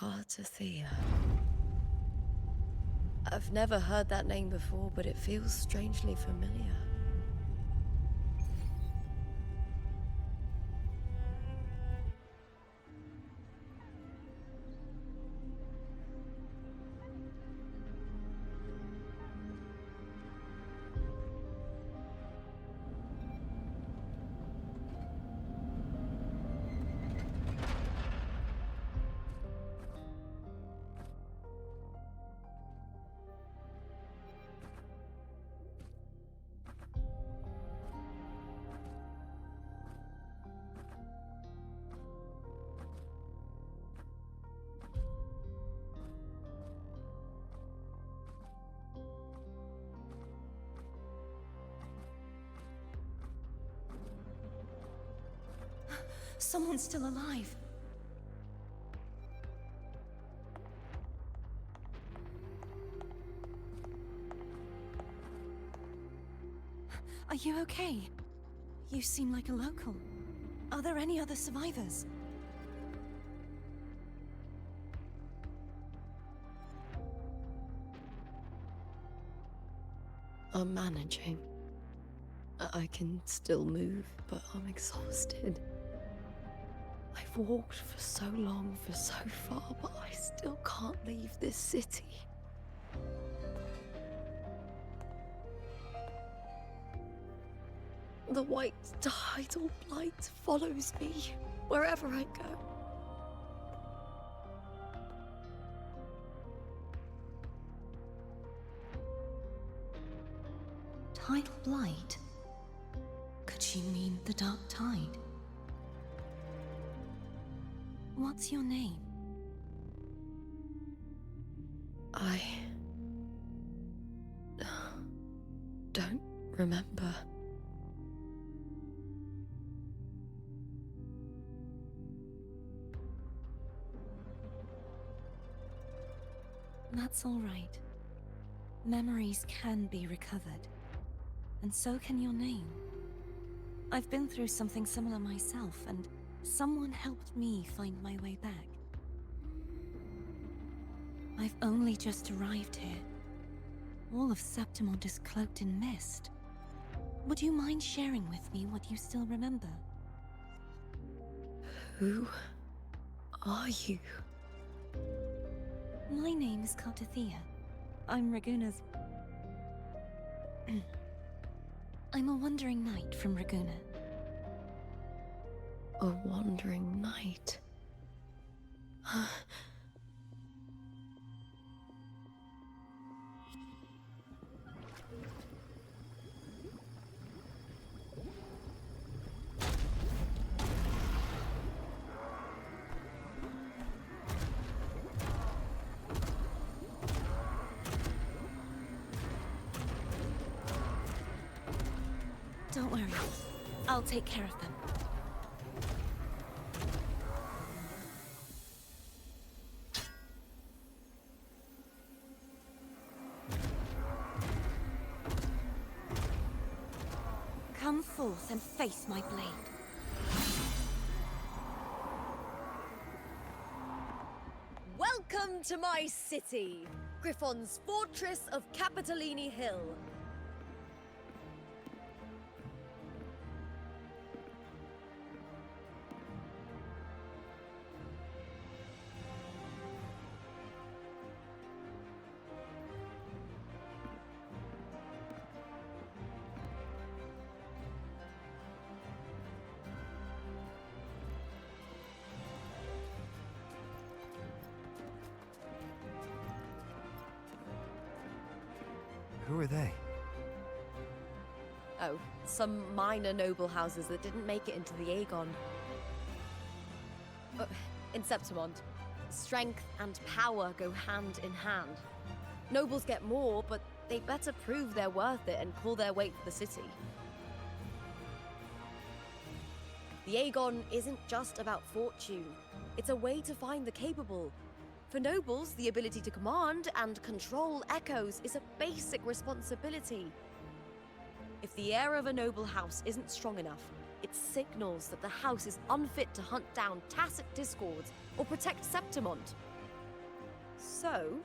Cartathea. I've never heard that name before, but it feels strangely familiar. Someone's still alive. Are you okay? You seem like a local. Are there any other survivors? I'm managing. I can still move, but I'm exhausted. I've walked for so long, for so far, but I still can't leave this city. The white tidal blight follows me wherever I go. Tidal blight? Could she mean the dark tide? What's your name? I don't remember. That's all right. Memories can be recovered. And so can your name. I've been through something similar myself, and someone helped me find my way back. I've only just arrived here. All of Septimont is cloaked in mist. Would you mind sharing with me what you still remember? Who are you? My name is Cartathea. I'm Raguna's... I'm a wandering knight from Raguna. A wandering knight. Don't worry. I'll take care of them. Come forth and face my blade. Welcome to my city, Griffon's fortress of Capitolini Hill. Who are they? Oh, some minor noble houses that didn't make it into the Aegon. In Septimont, strength and power go hand in hand. Nobles get more, but they better prove they're worth it and pull their weight for the city. The Aegon isn't just about fortune. It's a way to find the capable. For nobles, the ability to command and control echoes is a basic responsibility. If the heir of a noble house isn't strong enough, it signals that the house is unfit to hunt down tacit discords or protect Septimont. So,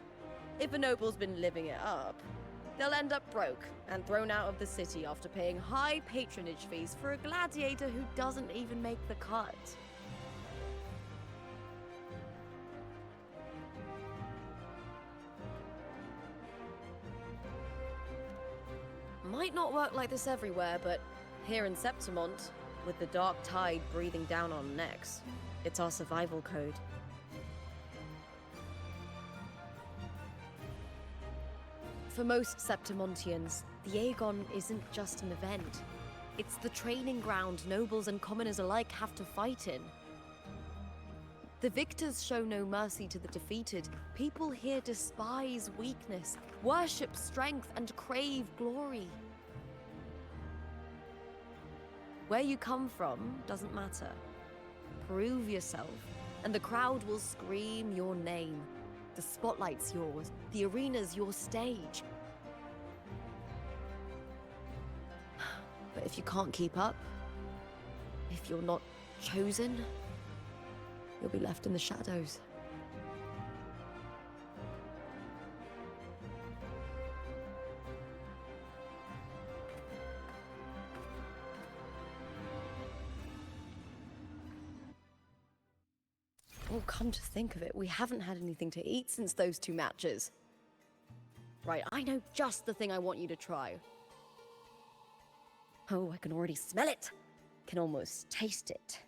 if a noble's been living it up, they'll end up broke and thrown out of the city after paying high patronage fees for a gladiator who doesn't even make the cut. Might not work like this everywhere, but here in Septimont, with the dark tide breathing down on necks, it's our survival code. For most Septimontians, the Aegon isn't just an event. It's the training ground nobles and commoners alike have to fight in. The victors show no mercy to the defeated. People here despise weakness, worship strength, and crave glory. Where you come from doesn't matter. Prove yourself, and the crowd will scream your name. The spotlight's yours, the arena's your stage. But if you can't keep up, if you're not chosen, you'll be left in the shadows. Oh, come to think of it, we haven't had anything to eat since those 2 matches. Right, I know just the thing I want you to try. Oh, I can already smell it. Can almost taste it.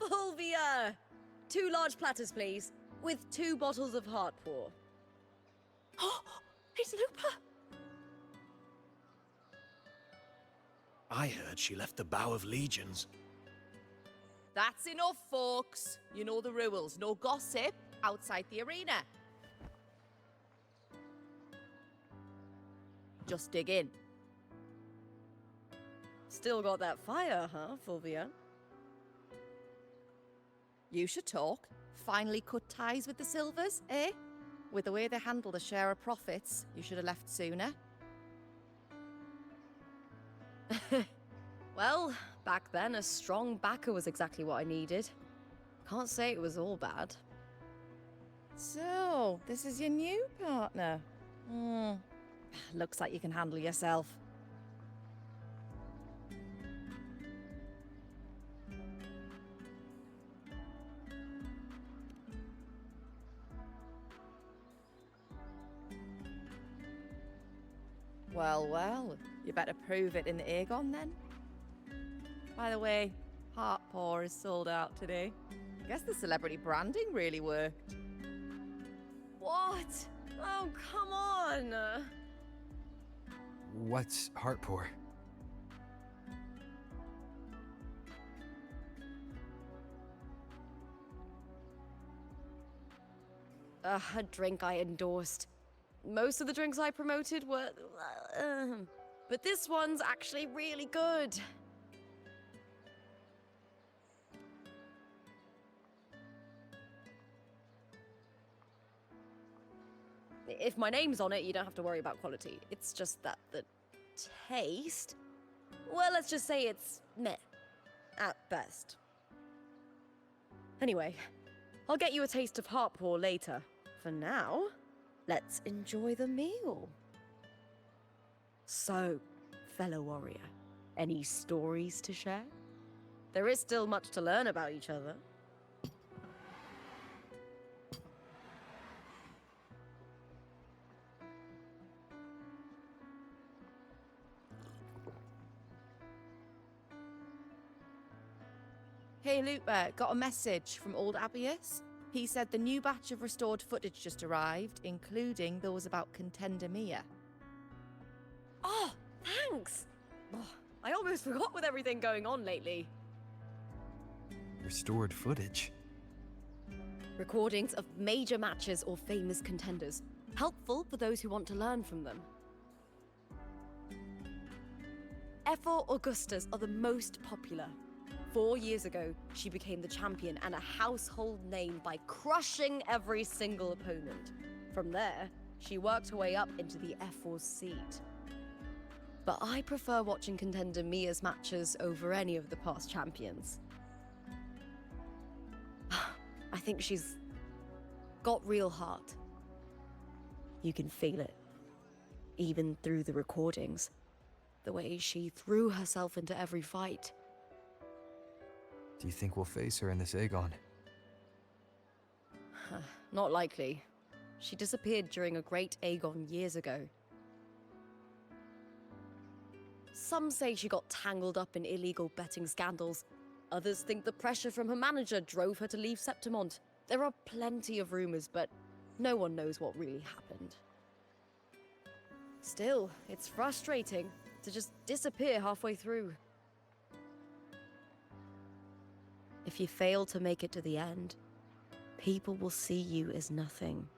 Fulvia! 2 large platters, please, with 2 bottles of Heartpour. Oh, it's Lupa! I heard she left the Bow of Legions. That's enough, folks. You know the rules. No gossip outside the arena. Just dig in. Still got that fire, huh, Fulvia? You should talk. Finally cut ties with the Silvers, eh? With the way they handle the share of profits, you should have left sooner. Well, back then, a strong backer was exactly what I needed. Can't say it was all bad. So, this is your new partner. Looks like you can handle yourself. Well, well, you better prove it in the Aegon then. By the way, Heartpour is sold out today. I guess the celebrity branding really worked. What? Oh, come on! What's Heartpour? A drink I endorsed. Most of the drinks I promoted were... but this one's actually really good. If my name's on it, you don't have to worry about quality. It's just that the taste... Well, let's just say it's meh. At best. Anyway, I'll get you a taste of Heartpour later. For now, let's enjoy the meal. So, fellow warrior, any stories to share? There is still much to learn about each other. Hey, Lupa, got a message from old Abius. He said the new batch of restored footage just arrived, including those about Contender Mia. Oh, thanks! Oh, I almost forgot with everything going on lately. Restored footage? Recordings of major matches or famous contenders. Helpful for those who want to learn from them. Ethel Augustus are the most popular. 4 years ago, she became the champion and a household name by crushing every single opponent. From there, she worked her way up into the F4's seat. But I prefer watching contender Mia's matches over any of the past champions. I think she's got real heart. You can feel it, even through the recordings. The way she threw herself into every fight. Do you think we'll face her in this Aegon? Not likely. She disappeared during a great Aegon years ago. Some say she got tangled up in illegal betting scandals. Others think the pressure from her manager drove her to leave Septimont. There are plenty of rumors, but no one knows what really happened. Still, it's frustrating to just disappear halfway through. If you fail to make it to the end, people will see you as nothing.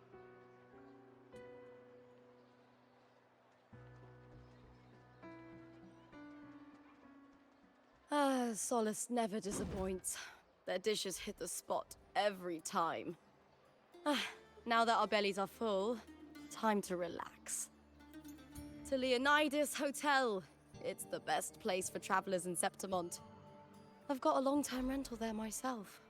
Solace never disappoints. Their dishes hit the spot every time. Now that our bellies are full, time to relax. To Leonidas Hotel. It's the best place for travelers in Septimont. I've got a long-term rental there myself.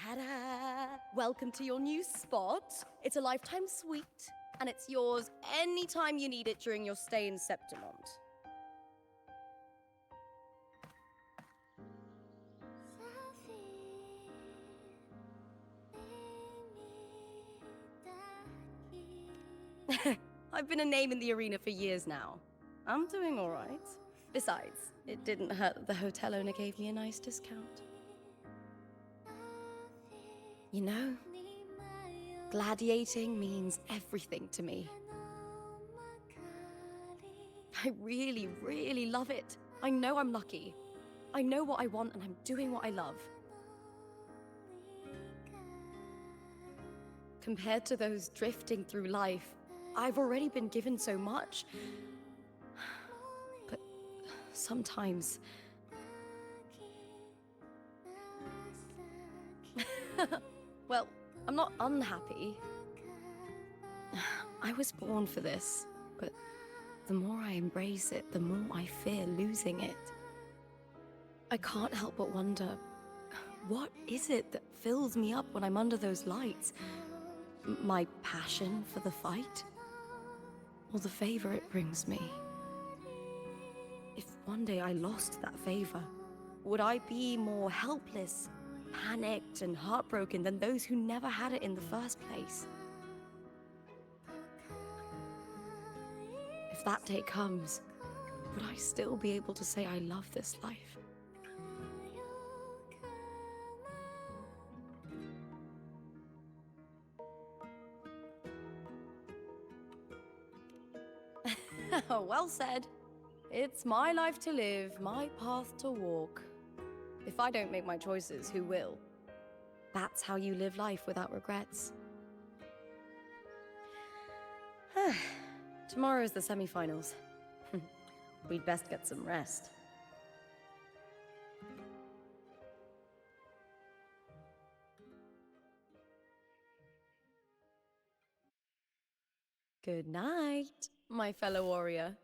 Ta-da! Welcome to your new spot. It's a lifetime suite, and it's yours anytime you need it during your stay in Septimont. I've been a name in the arena for years now. I'm doing all right. Besides, it didn't hurt that the hotel owner gave me a nice discount. You know, gladiating means everything to me. I really, really love it. I know I'm lucky. I know what I want and I'm doing what I love. Compared to those drifting through life, I've already been given so much. But sometimes... Well, I'm not unhappy. I was born for this, but the more I embrace it, the more I fear losing it. I can't help but wonder, what is it that fills me up when I'm under those lights? My passion for the fight? Or the favor it brings me? If one day I lost that favor, would I be more helpless, panicked and heartbroken than those who never had it in the first place? If that day comes, would I still be able to say I love this life? Well said. It's my life to live, my path to walk. If I don't make my choices, who will? That's how you live life without regrets. Tomorrow's the semi-finals. We'd best get some rest. Good night, my fellow warrior.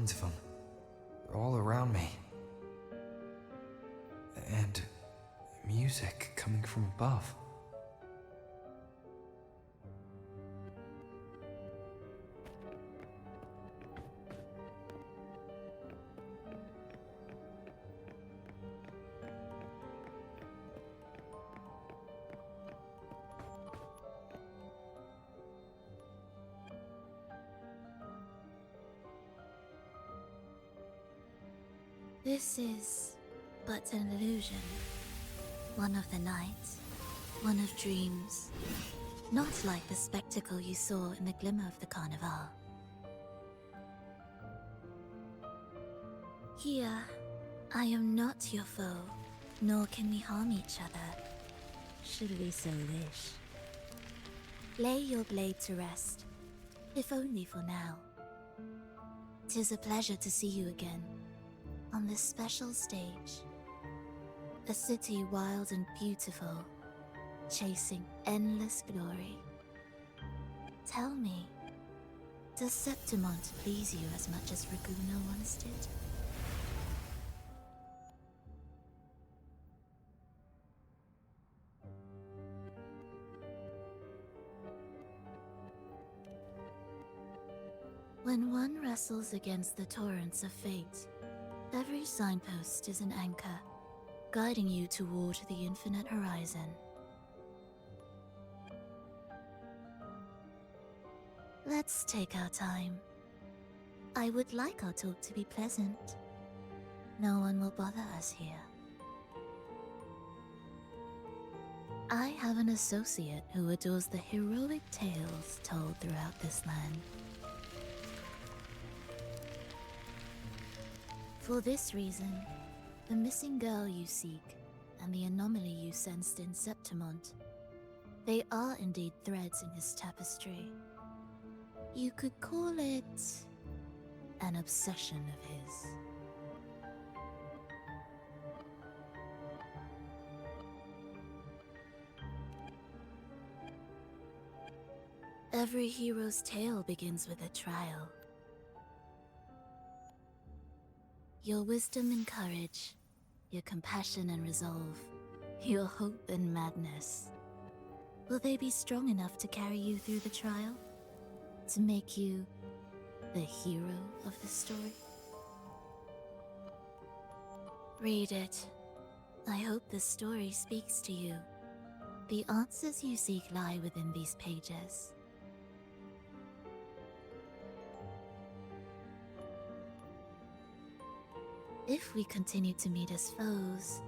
signs of them. They're all around me. And music coming from above. This is but an illusion. One of the nights, one of dreams. Not like the spectacle you saw in the glimmer of the Carnival. Here, I am not your foe, nor can we harm each other. Should we so wish? Lay your blade to rest, if only for now. 'Tis a pleasure to see you again, on this special stage. A city wild and beautiful, chasing endless glory. Tell me, does Septimont please you as much as Raguna once did? When one wrestles against the torrents of fate, every signpost is an anchor, guiding you toward the infinite horizon. Let's take our time. I would like our talk to be pleasant. No one will bother us here. I have an associate who adores the heroic tales told throughout this land. For this reason, the missing girl you seek and the anomaly you sensed in Septimont, they are indeed threads in his tapestry. You could call it an obsession of his. Every hero's tale begins with a trial. Your wisdom and courage, your compassion and resolve, your hope and madness. Will they be strong enough to carry you through the trial? To make you the hero of the story? Read it. I hope the story speaks to you. The answers you seek lie within these pages. If we continue to meet as foes,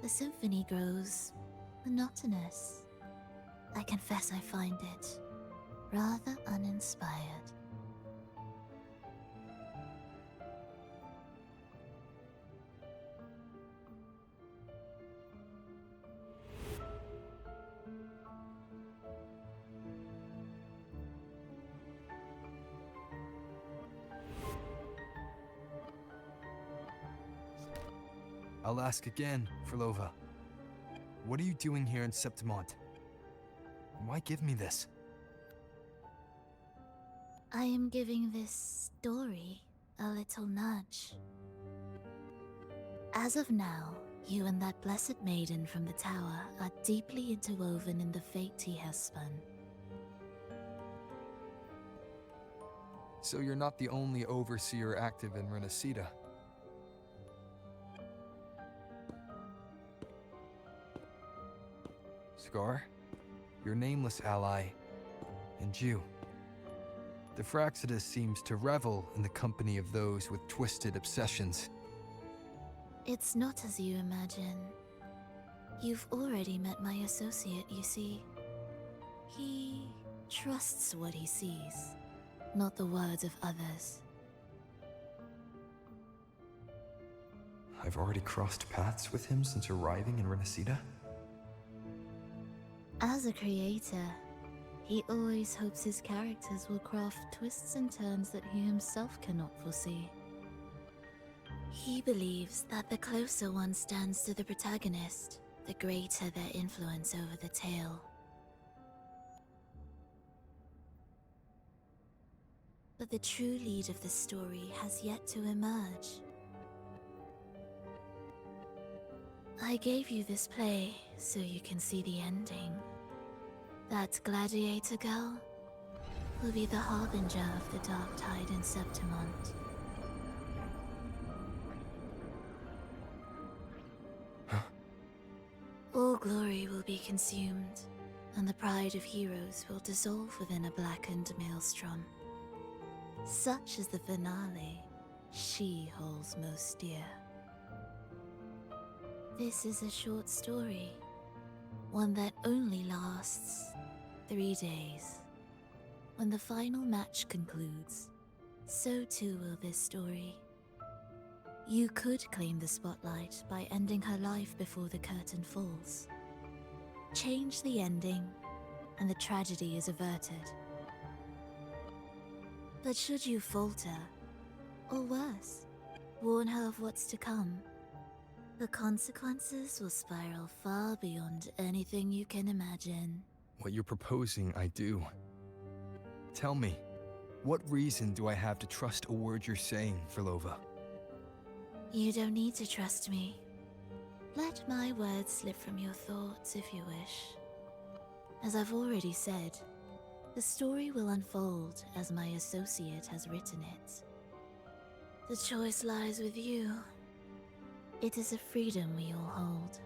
the symphony grows monotonous. I confess I find it rather uninspired. I'll ask again, Frolova. What are you doing here in Septimont? Why give me this? I am giving this story a little nudge. As of now, you and that blessed maiden from the tower are deeply interwoven in the fate he has spun. So you're not the only overseer active in Renacita. Scar, your nameless ally, and you. The Fraxidus seems to revel in the company of those with twisted obsessions. It's not as you imagine. You've already met my associate, you see. He trusts what he sees, not the words of others. I've already crossed paths with him since arriving in Renacita. As a creator, he always hopes his characters will craft twists and turns that he himself cannot foresee. He believes that the closer one stands to the protagonist, the greater their influence over the tale. But the true lead of the story has yet to emerge. I gave you this play so you can see the ending. That gladiator girl will be the harbinger of the dark tide in Septimont. All glory will be consumed, and the pride of heroes will dissolve within a blackened maelstrom. Such is the finale she holds most dear. This is a short story, one that only lasts 3 days. When the final match concludes, so too will this story. You could claim the spotlight by ending her life before the curtain falls. Change the ending, and the tragedy is averted. But should you falter, or worse, warn her of what's to come, the consequences will spiral far beyond anything you can imagine. What you're proposing, I do. Tell me, what reason do I have to trust a word you're saying, Filova? You don't need to trust me. Let my words slip from your thoughts if you wish. As I've already said, the story will unfold as my associate has written it. The choice lies with you. It is a freedom we all hold.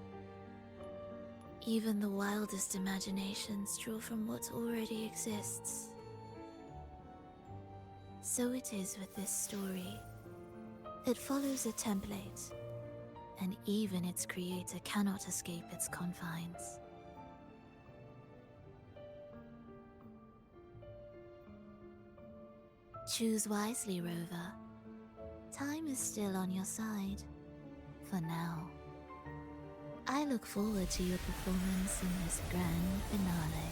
Even the wildest imaginations draw from what already exists. So it is with this story. It follows a template, and even its creator cannot escape its confines. Choose wisely, Rover. Time is still on your side. For now. I look forward to your performance in this grand finale.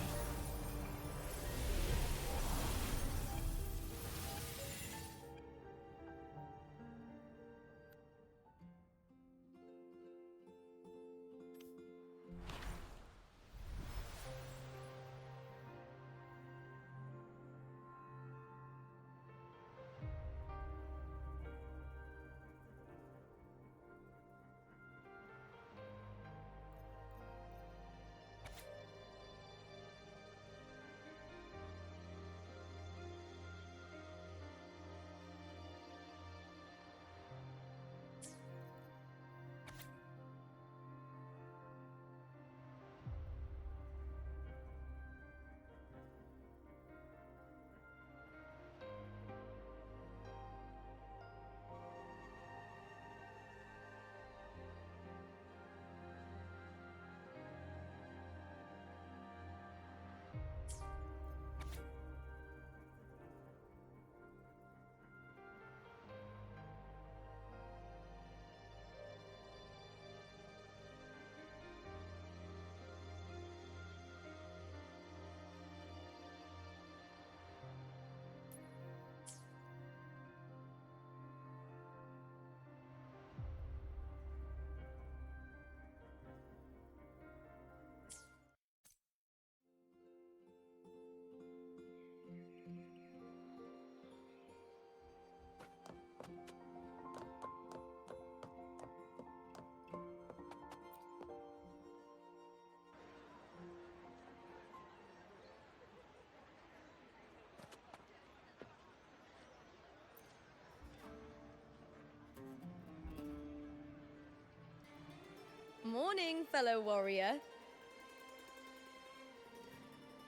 Morning, fellow warrior.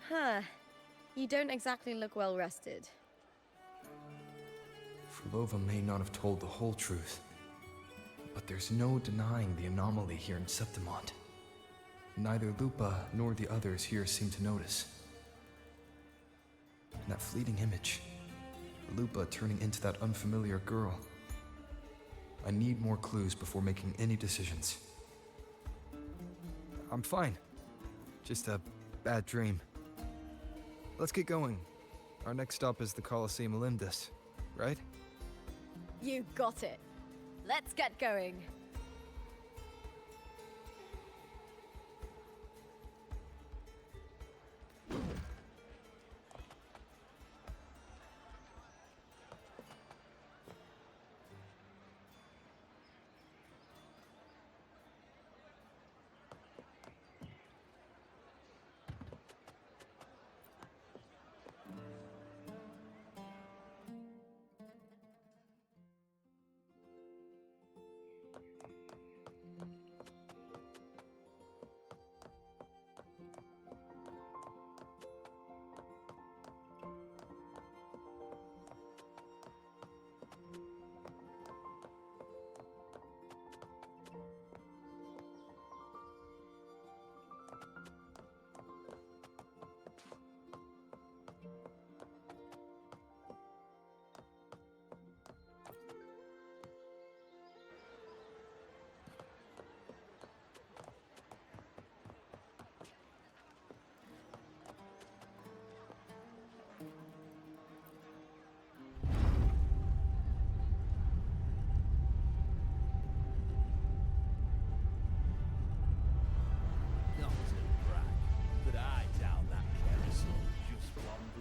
Huh. You don't exactly look well rested. Filova may not have told the whole truth, but there's no denying the anomaly here in Septimont. Neither Lupa nor the others here seem to notice. And that fleeting image, Lupa turning into that unfamiliar girl. I need more clues before making any decisions. I'm fine. Just a bad dream. Let's get going. Our next stop is the Colosseum Olympus, right? You got it. Let's get going.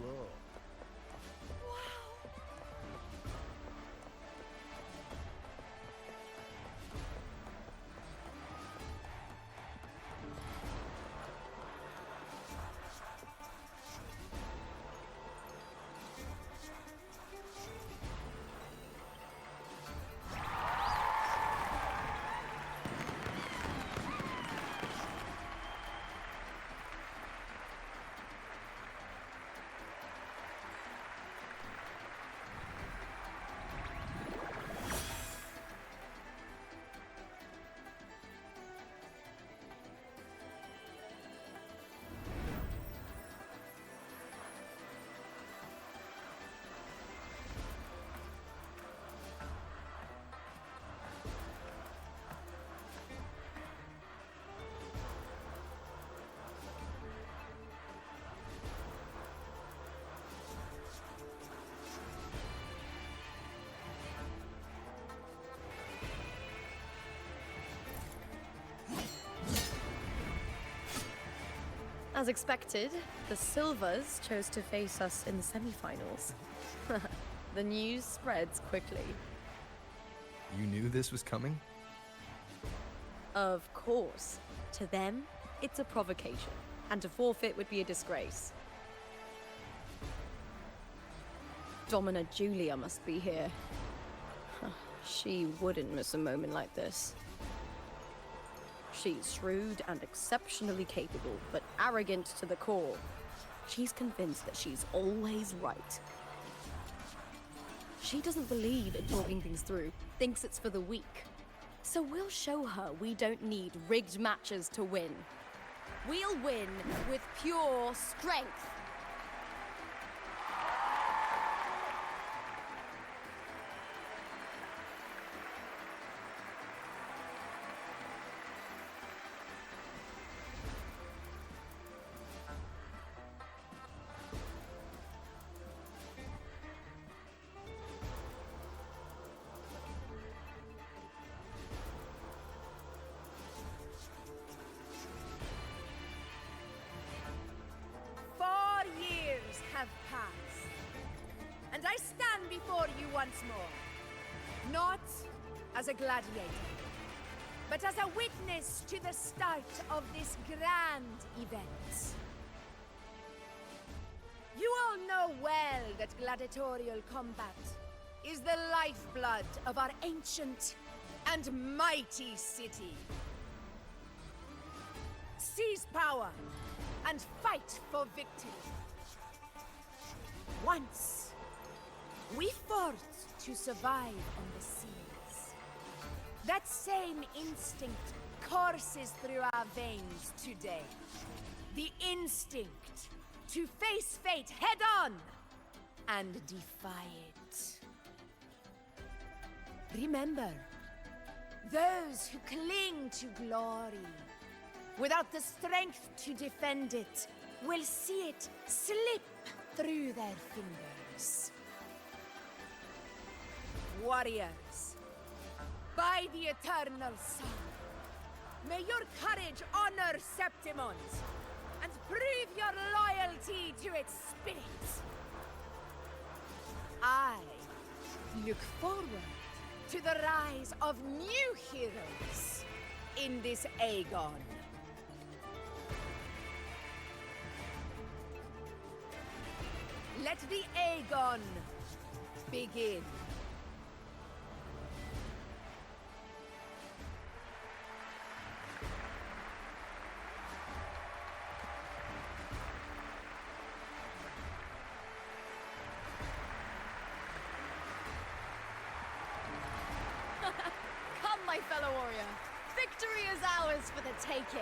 Whoa. As expected, the Silvers chose to face us in the semi-finals. The news spreads quickly. You knew this was coming? Of course. To them, it's a provocation, and to forfeit would be a disgrace. Domina Julia must be here. She wouldn't miss a moment like this. She's shrewd and exceptionally capable, but arrogant to the core. She's convinced that she's always right. She doesn't believe in talking things through, thinks it's for the weak. So we'll show her we don't need rigged matches to win. We'll win with pure strength. Have passed, and I stand before you once more, not as a gladiator, but as a witness to the start of this grand event. You all know well that gladiatorial combat is the lifeblood of our ancient and mighty city. Seize power and fight for victory. Once, we fought to survive on the seas. That same instinct courses through our veins today. The instinct to face fate head-on and defy it. Remember, those who cling to glory without the strength to defend it will see it slip through their fingers. Warriors, by the eternal sun, may your courage honor Septimont and prove your loyalty to its spirit. I look forward to the rise of new heroes in this Aegon. Let the Aegon begin. Come, my fellow warrior. Victory is ours for the taking.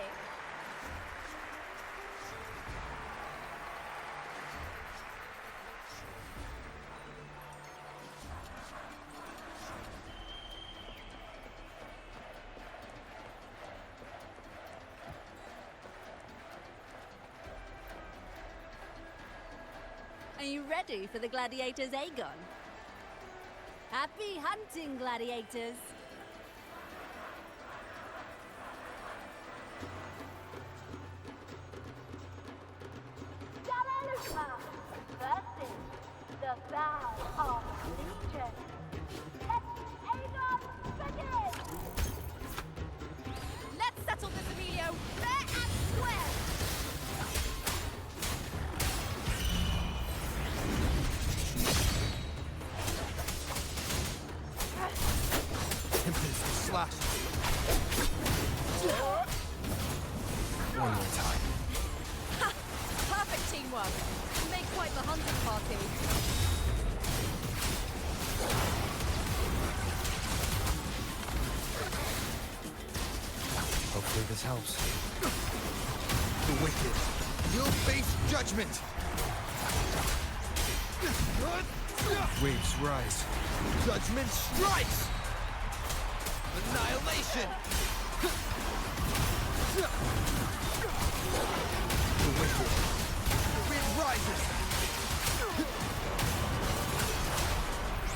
Are you ready for the Gladiators Aegon? Happy hunting, Gladiators! First now our legion. Let Aegon begin! Let's settle this, Emilio, fair and square! Impetus to slash. One more time. Ha! Perfect teamwork. You make quite the hunting party. Hopefully this helps. The wicked, you'll face judgment! Waves rise. Judgment strikes! Annihilation! The wicked, the wind rises!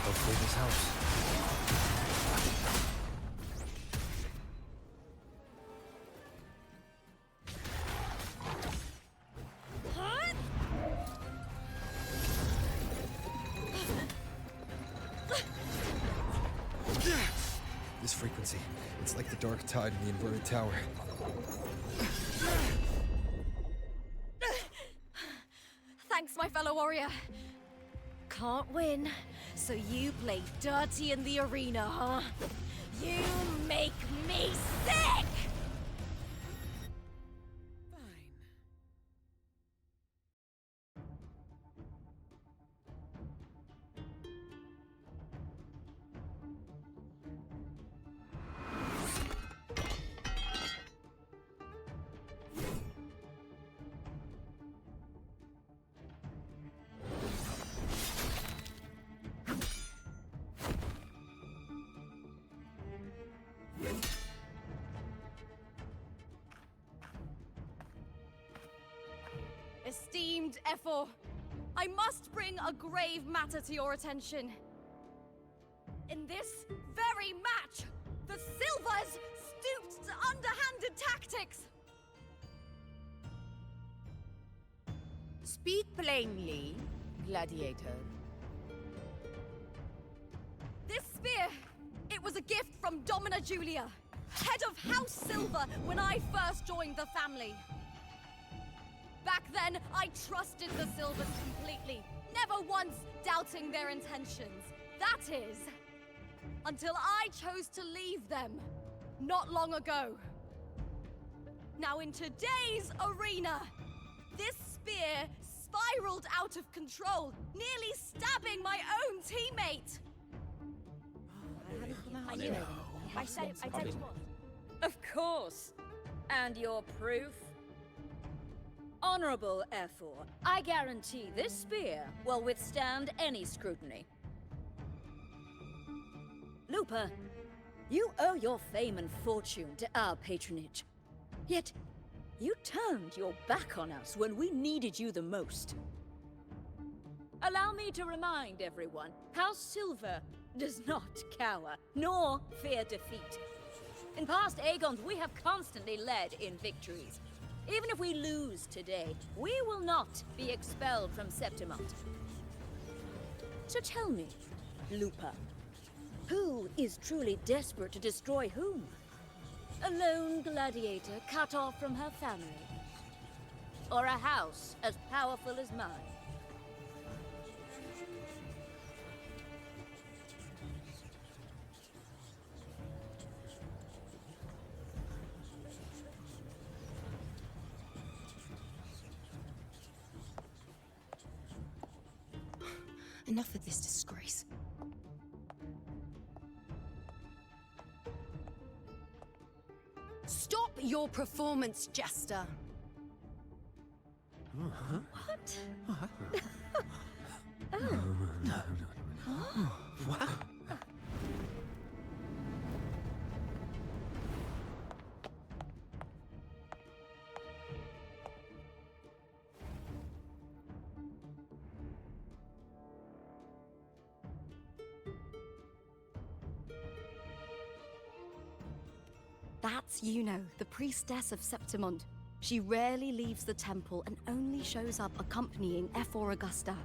Hopefully this helps. This frequency, it's like the dark tide in the inverted tower. Thanks, my fellow warrior. Can't win, so you play dirty in the arena, huh? You make me sick! Esteemed Ephor, I must bring a grave matter to your attention. In this very match, the Silvers stooped to underhanded tactics. Speak plainly, gladiator. This spear, it was a gift from Domina Julia, head of House Silver when I first joined the family. Back then, I trusted the Silvers completely, never once doubting their intentions. That is, until I chose to leave them, not long ago. Now in today's arena, this spear spiraled out of control, nearly stabbing my own teammate. I said what? Of course. And your proof? Honorable Ephor, I guarantee this spear will withstand any scrutiny. Lupa, you owe your fame and fortune to our patronage. Yet, you turned your back on us when we needed you the most. Allow me to remind everyone, House Silver does not cower, nor fear defeat. In past Aegons, we have constantly led in victories. Even if we lose today, we will not be expelled from Septimont. So tell me, Lupa, who is truly desperate to destroy whom? A lone gladiator cut off from her family? Or a house as powerful as mine? Enough of this disgrace. Stop your performance, Jester. What? What? That's Yuno, the priestess of Septimont. She rarely leaves the temple and only shows up accompanying Ephor Augusta.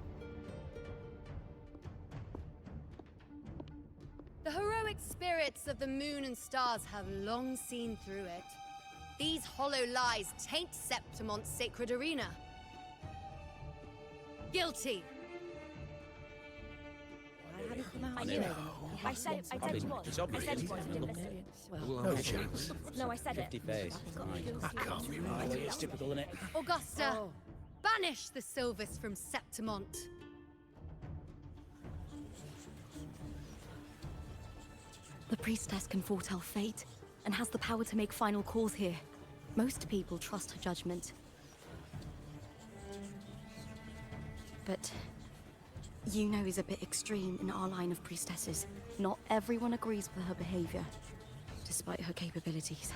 spirits of the moon and stars have long seen through it. These hollow lies taint Septimont's sacred arena. Guilty. I knew it. I said it was. It's I obvious. said it was. I didn't listen. No chance. No, I said it. 50 face. I can't be right. It's typical, isn't it? Augusta, banish the Silvers from Septimont. The priestess can foretell fate, and has the power to make final calls here. Most people trust her judgment. But Yuno is a bit extreme in our line of priestesses. Not everyone agrees with her behavior, despite her capabilities.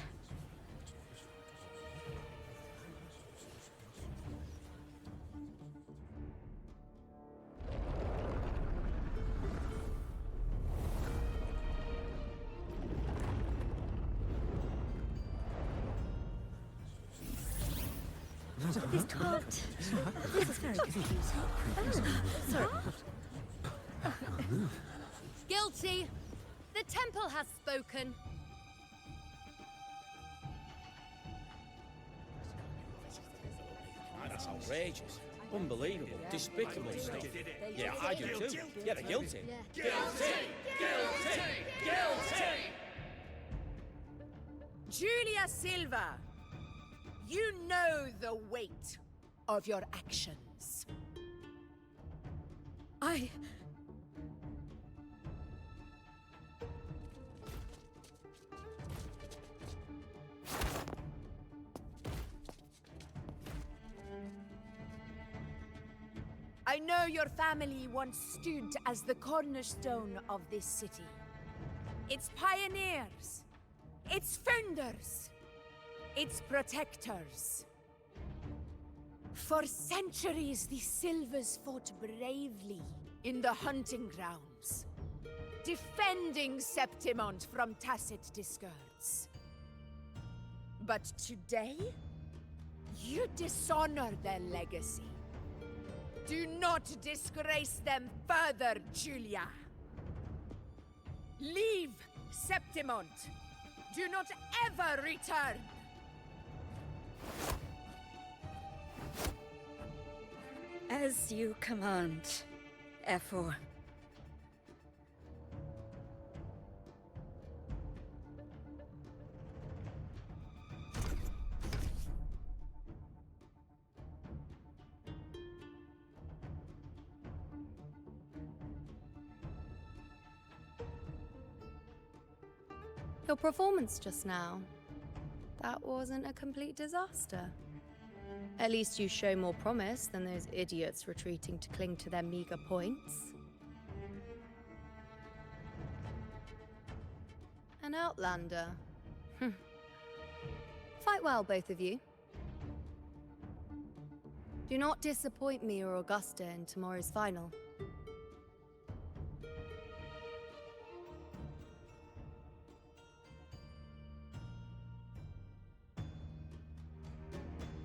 He's talked. This is very confusing. Oh, sorry. Guilty. The temple has spoken. That's outrageous. Unbelievable. Despicable stuff. Yeah, I do too. Yeah, they're guilty. Guilty! Guilty! Guilty! Julia Silva, you know the weight of your actions. I know your family once stood as the cornerstone of this city. Its pioneers, its founders, its protectors. For centuries, the Silvers fought bravely in the hunting grounds, defending Septimont from tacit discards. But today, you dishonor their legacy. Do not disgrace them further, Julia. Leave Septimont. Do not ever return. As you command, Ephor. Your performance just now, that wasn't a complete disaster. At least you show more promise than those idiots retreating to cling to their meager points. An outlander. Fight well, both of you. Do not disappoint me or Augusta in tomorrow's final.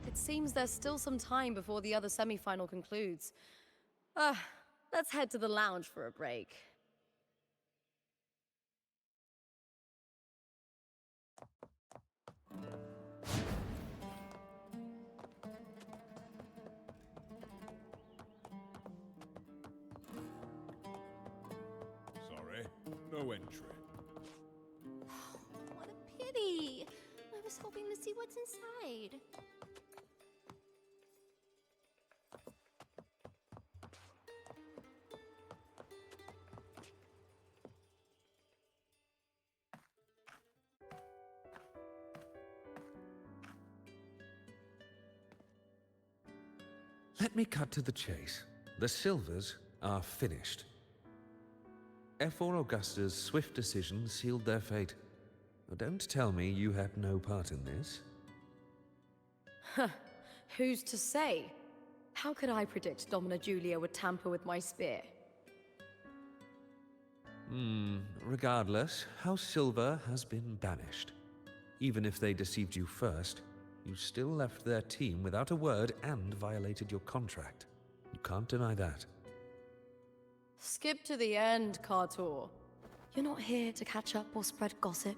It seems there's still some time before the other semi-final concludes. Let's head to the lounge for a break. Sorry, no entry. What a pity. I was hoping to see what's inside. Let me cut to the chase. The Silvers are finished. Ephor Augusta's swift decision sealed their fate. Don't tell me you had no part in this. Who's to say? How could I predict Domina Julia would tamper with my spear? Regardless, House Silver has been banished. Even if they deceived you first, you still left their team without a word and violated your contract. You can't deny that. Skip to the end, Kartor. You're not here to catch up or spread gossip.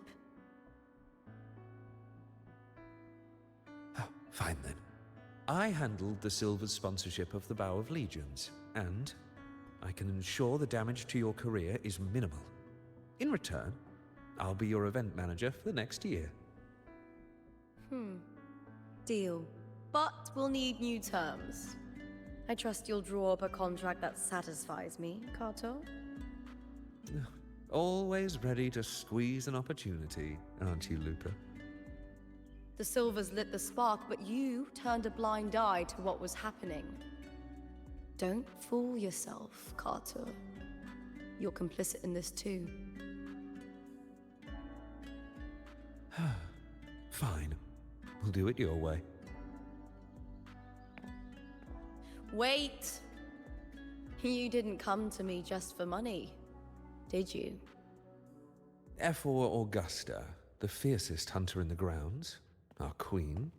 Oh, fine then. I handled the Silver's sponsorship of the Bow of Legions, and I can ensure the damage to your career is minimal. In return, I'll be your event manager for the next year. Deal. But we'll need new terms. I trust you'll draw up a contract that satisfies me, Kato. Always ready to squeeze an opportunity, aren't you, Lupa? The Silvers lit the spark, but you turned a blind eye to what was happening. Don't fool yourself, Kato. You're complicit in this too. Fine. We'll do it your way. Wait! You didn't come to me just for money, did you? F4 Augusta, the fiercest hunter in the grounds, our queen.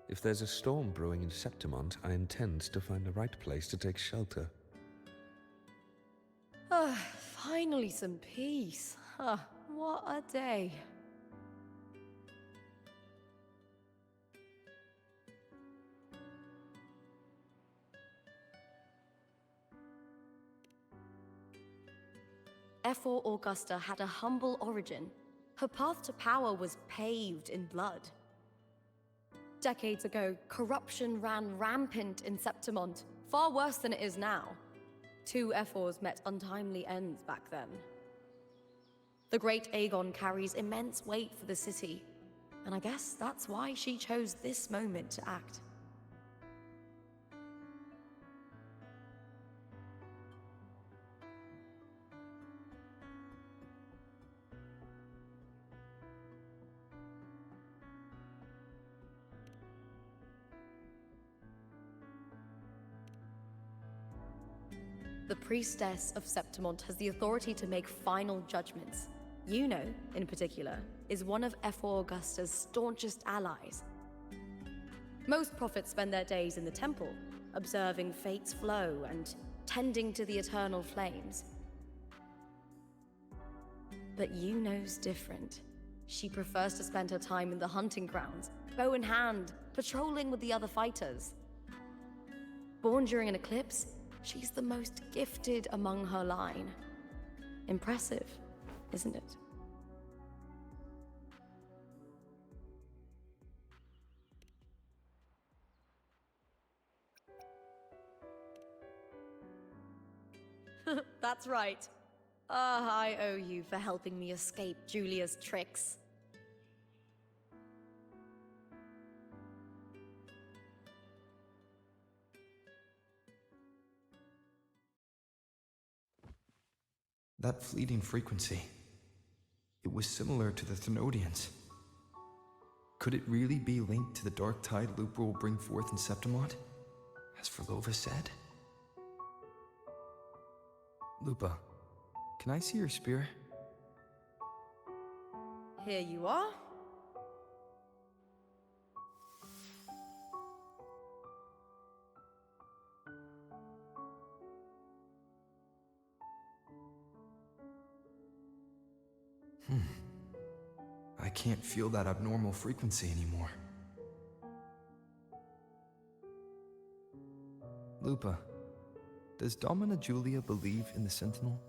If there's a storm brewing in Septimont, I intend to find the right place to take shelter. Finally some peace. What a day. F4 Augusta had a humble origin. Her path to power was paved in blood. Decades ago, corruption ran rampant in Septimont, far worse than it is now. 2 F4s met untimely ends back then. The great Aegon carries immense weight for the city, and I guess that's why she chose this moment to act. The priestess of Septimont has the authority to make final judgments. Yuno, in particular, is one of F4 Augusta's staunchest allies. Most prophets spend their days in the temple, observing fate's flow and tending to the eternal flames. But Yuno's different. She prefers to spend her time in the hunting grounds, bow in hand, patrolling with the other fighters. Born during an eclipse, she's the most gifted among her line. Impressive, isn't it? That's right. I owe you for helping me escape Julia's tricks. That fleeting frequency. It was similar to the Thenodians. Could it really be linked to the dark tide Lupa will bring forth in Septimont, as Verlova said? Lupa, can I see your spear? Here you are. I can't feel that abnormal frequency anymore. Lupa, does Domina Julia believe in the Sentinel?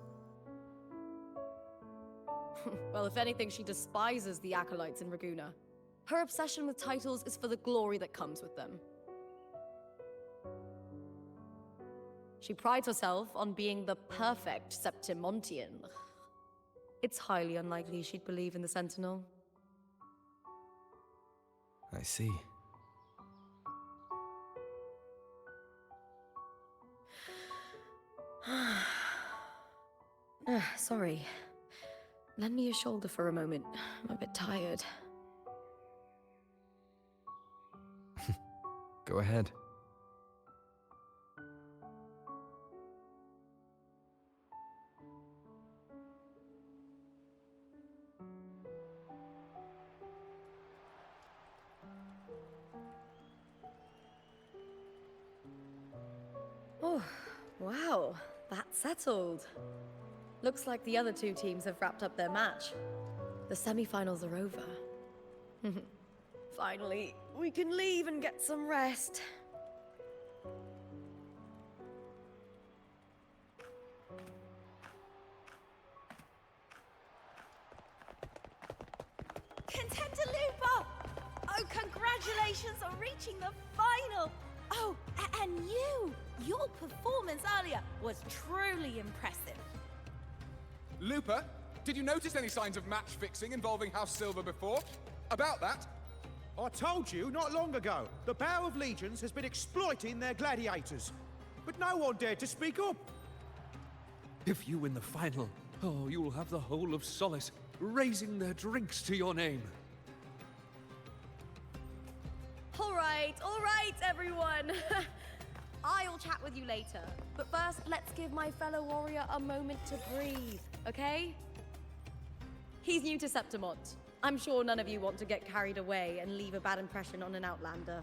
Well, if anything, she despises the acolytes in Raguna. Her obsession with titles is for the glory that comes with them. She prides herself on being the perfect Septimontian. It's highly unlikely she'd believe in the Sentinel. I see. Sorry. Lend me your shoulder for a moment. I'm a bit tired. Go ahead. Oh, wow. That's settled. Looks like the other two teams have wrapped up their match. The semi-finals are over. Finally, we can leave and get some rest. Contender Lupa! Oh, congratulations on reaching the final! Oh, and you! Your performance earlier was truly impressive. Lupa, did you notice any signs of match fixing involving House Silver before? About that? I told you not long ago, the Bow of Legions has been exploiting their gladiators. But no one dared to speak up. If you win the final, oh, you'll have the whole of Solace raising their drinks to your name. All right, everyone. I'll chat with you later. But first, let's give my fellow warrior a moment to breathe, okay? He's new to Septimont. I'm sure none of you want to get carried away and leave a bad impression on an outlander,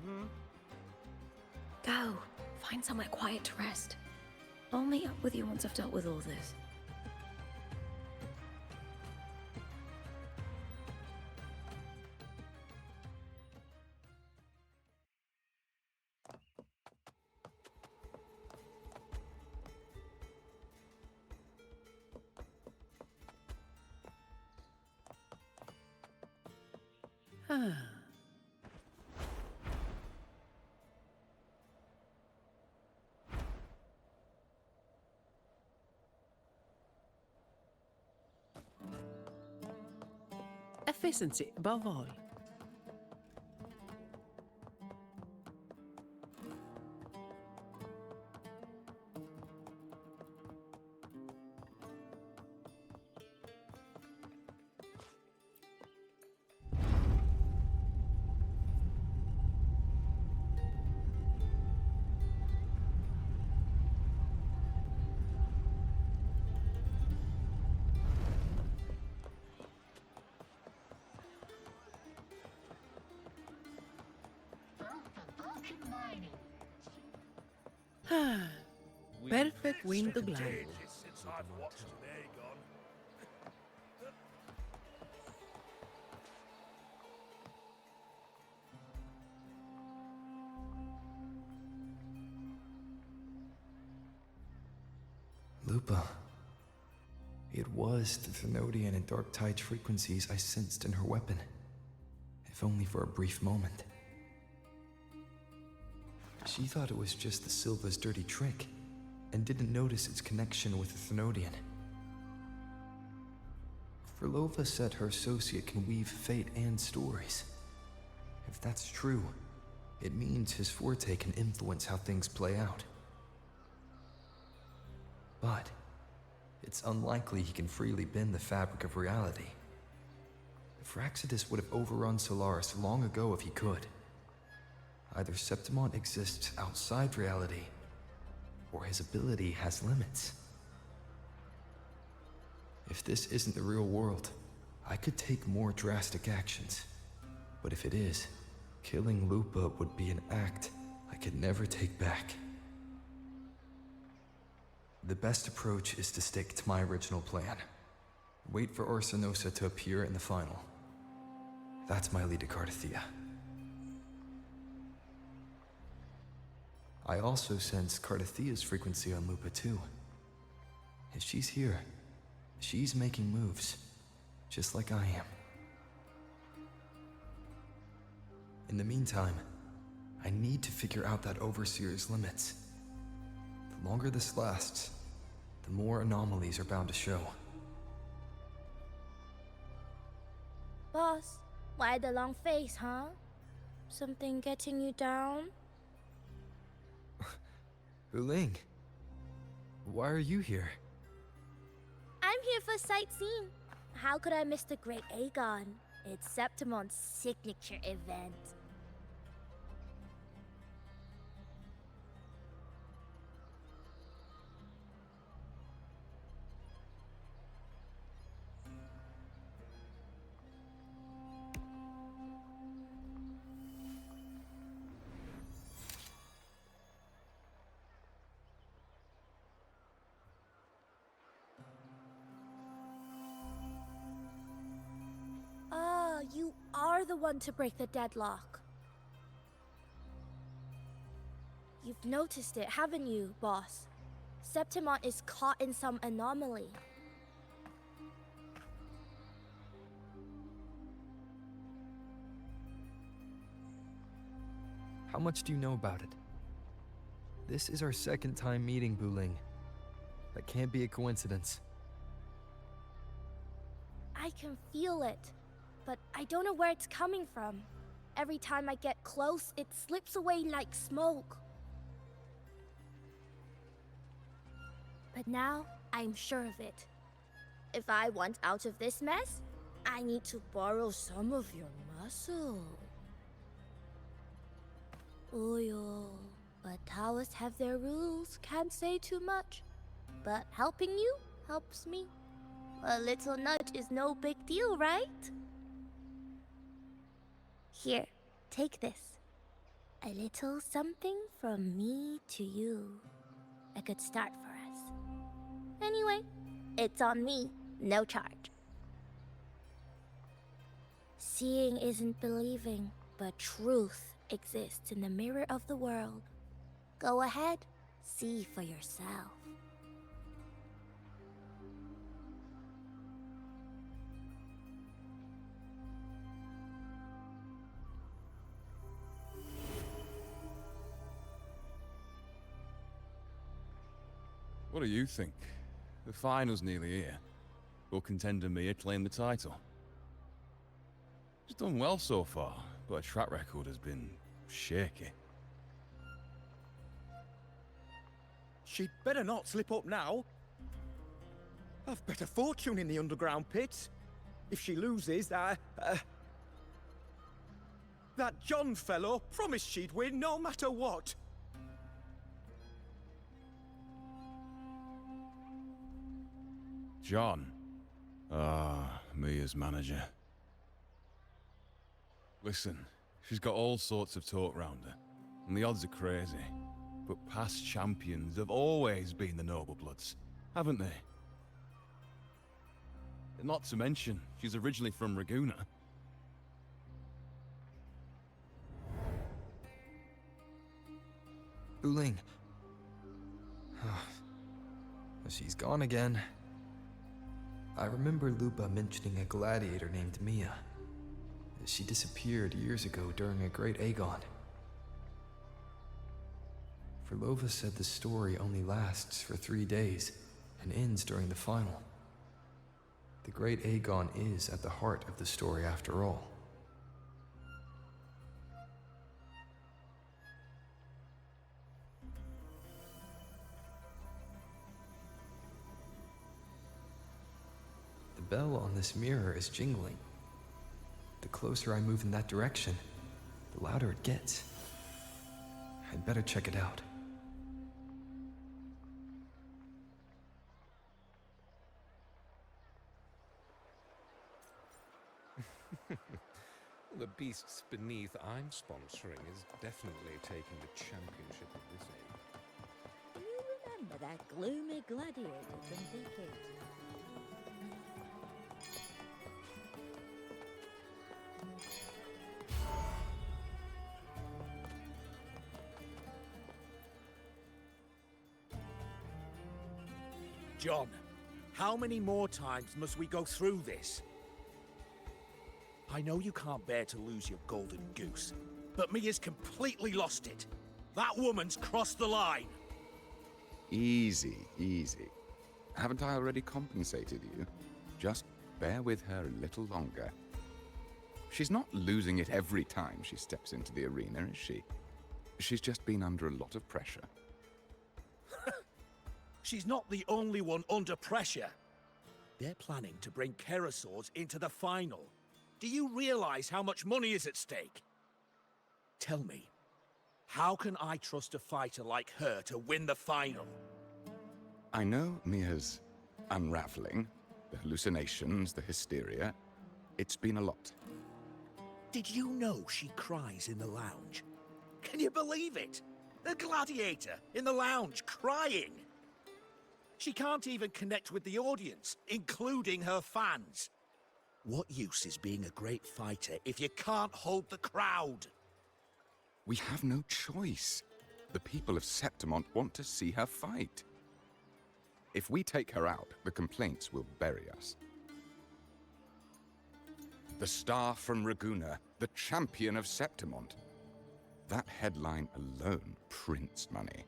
Go. Find somewhere quiet to rest. I'll meet up with you once I've dealt with all this. Efficiency above all. Perfect wind to glide. Lupa. It was the Thenodian and Dark Tide's frequencies I sensed in her weapon, if only for a brief moment. She thought it was just the Silva's dirty trick, and didn't notice its connection with the Thenodian. Frolova said her associate can weave fate and stories. If that's true, it means his forte can influence how things play out. But it's unlikely he can freely bend the fabric of reality. Fraxidus would have overrun Solaris long ago if he could. Either Septimont exists outside reality, or his ability has limits. If this isn't the real world, I could take more drastic actions. But if it is, killing Lupa would be an act I could never take back. The best approach is to stick to my original plan. Wait for Orsinosa to appear in the final. That's my lead to Cardathia. I also sense Cardathia's frequency on Lupa too. If she's here, she's making moves, just like I am. In the meantime, I need to figure out that Overseer's limits. The longer this lasts, the more anomalies are bound to show. Boss, why the long face, huh? Something getting you down? Wuling, why are you here? I'm here for sightseeing. How could I miss the Great Aegon? It's Septimont's signature event. the one to break the deadlock. You've noticed it, haven't you, boss? Septimont is caught in some anomaly. How much do you know about it? This is our second time meeting, Buling. That can't be a coincidence. I can feel it, but I don't know where it's coming from. Every time I get close, it slips away like smoke. But now, I'm sure of it. If I want out of this mess, I need to borrow some of your muscle. Oyo, but Taoists have their rules, can't say too much. But helping you helps me. A little nudge is no big deal, right? Here, take this. A little something from me to you. A good start for us. Anyway, it's on me, no charge. Seeing isn't believing, but truth exists in the mirror of the world. Go ahead, see for yourself. What do you think? The final's nearly here. Will contender Mia claim the title? She's done well so far, but her track record has been shaky. She'd better not slip up now. I've bet a fortune in the underground pits. If she loses, that John fellow promised she'd win no matter what. John. Ah, Mia's manager. Listen, she's got all sorts of talk round her, and the odds are crazy. But past champions have always been the noble bloods, haven't they? Not to mention, she's originally from Raguna. Buling. She's gone again. I remember Lupa mentioning a gladiator named Mia. She disappeared years ago during a great Aegon. Verlova said the story only lasts for 3 days and ends during the final. The great Aegon is at the heart of the story after all. The bell on this mirror is jingling. The closer I move in that direction, the louder it gets. I'd better check it out. The beasts beneath I'm sponsoring is definitely taking the championship of this age. Do you remember that gloomy gladiator from decades ago? John, how many more times must we go through this? I know you can't bear to lose your golden goose, but Mia's completely lost it. That woman's crossed the line. Easy, easy. Haven't I already compensated you? Just bear with her a little longer. She's not losing it every time she steps into the arena, is she? She's just been under a lot of pressure. She's not the only one under pressure. They're planning to bring Kerasaurs into the final. Do you realize how much money is at stake? Tell me, how can I trust a fighter like her to win the final? I know Mia's unraveling, the hallucinations, the hysteria. It's been a lot. Did you know she cries in the lounge? Can you believe it? A gladiator in the lounge crying. She can't even connect with the audience, including her fans. What use is being a great fighter if you can't hold the crowd? We have no choice. The people of Septimont want to see her fight. If we take her out, the complaints will bury us. The star from Raguna, the champion of Septimont. That headline alone prints money.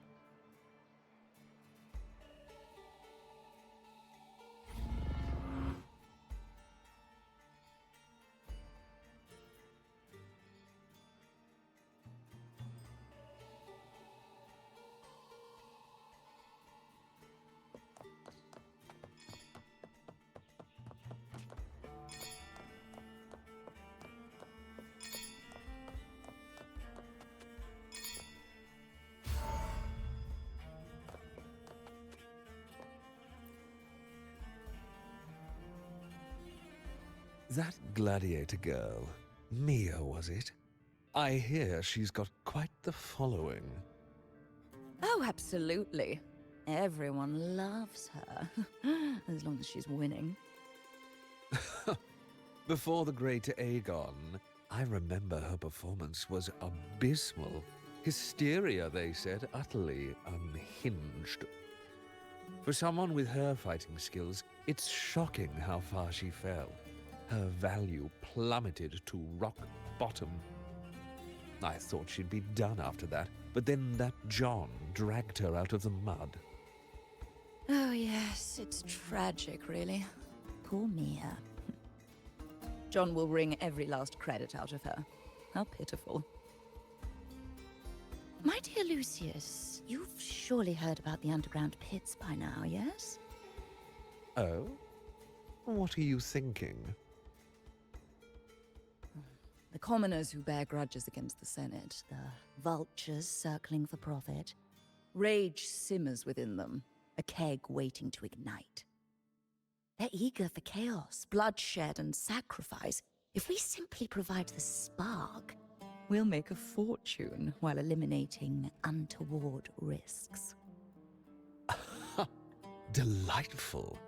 That gladiator girl, Mia, was it? I hear she's got quite the following. Oh, absolutely. Everyone loves her, as long as she's winning. Before the great Aegon, I remember her performance was abysmal. Hysteria, they said, utterly unhinged. For someone with her fighting skills, it's shocking how far she fell. Her value plummeted to rock bottom. I thought she'd be done after that, but then that John dragged her out of the mud. Oh, yes, it's tragic, really. Poor Mia. John will wring every last credit out of her. How pitiful. My dear Lucius, you've surely heard about the underground pits by now, yes? Oh? What are you thinking? The commoners who bear grudges against the Senate, the vultures circling for profit. Rage simmers within them, a keg waiting to ignite. They're eager for chaos, bloodshed, and sacrifice. If we simply provide the spark, we'll make a fortune while eliminating untoward risks. Delightful.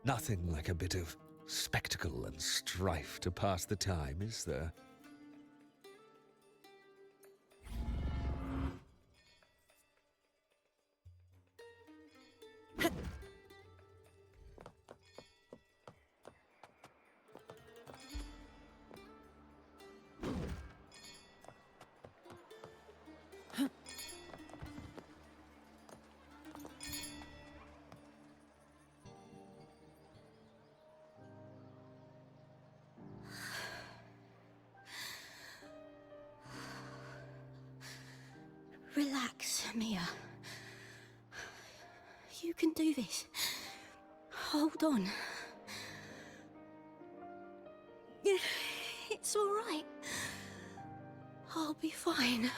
Nothing like a bit of spectacle and strife to pass the time, is there? Relax, Mia. You can do this. Hold on. It's all right. I'll be fine.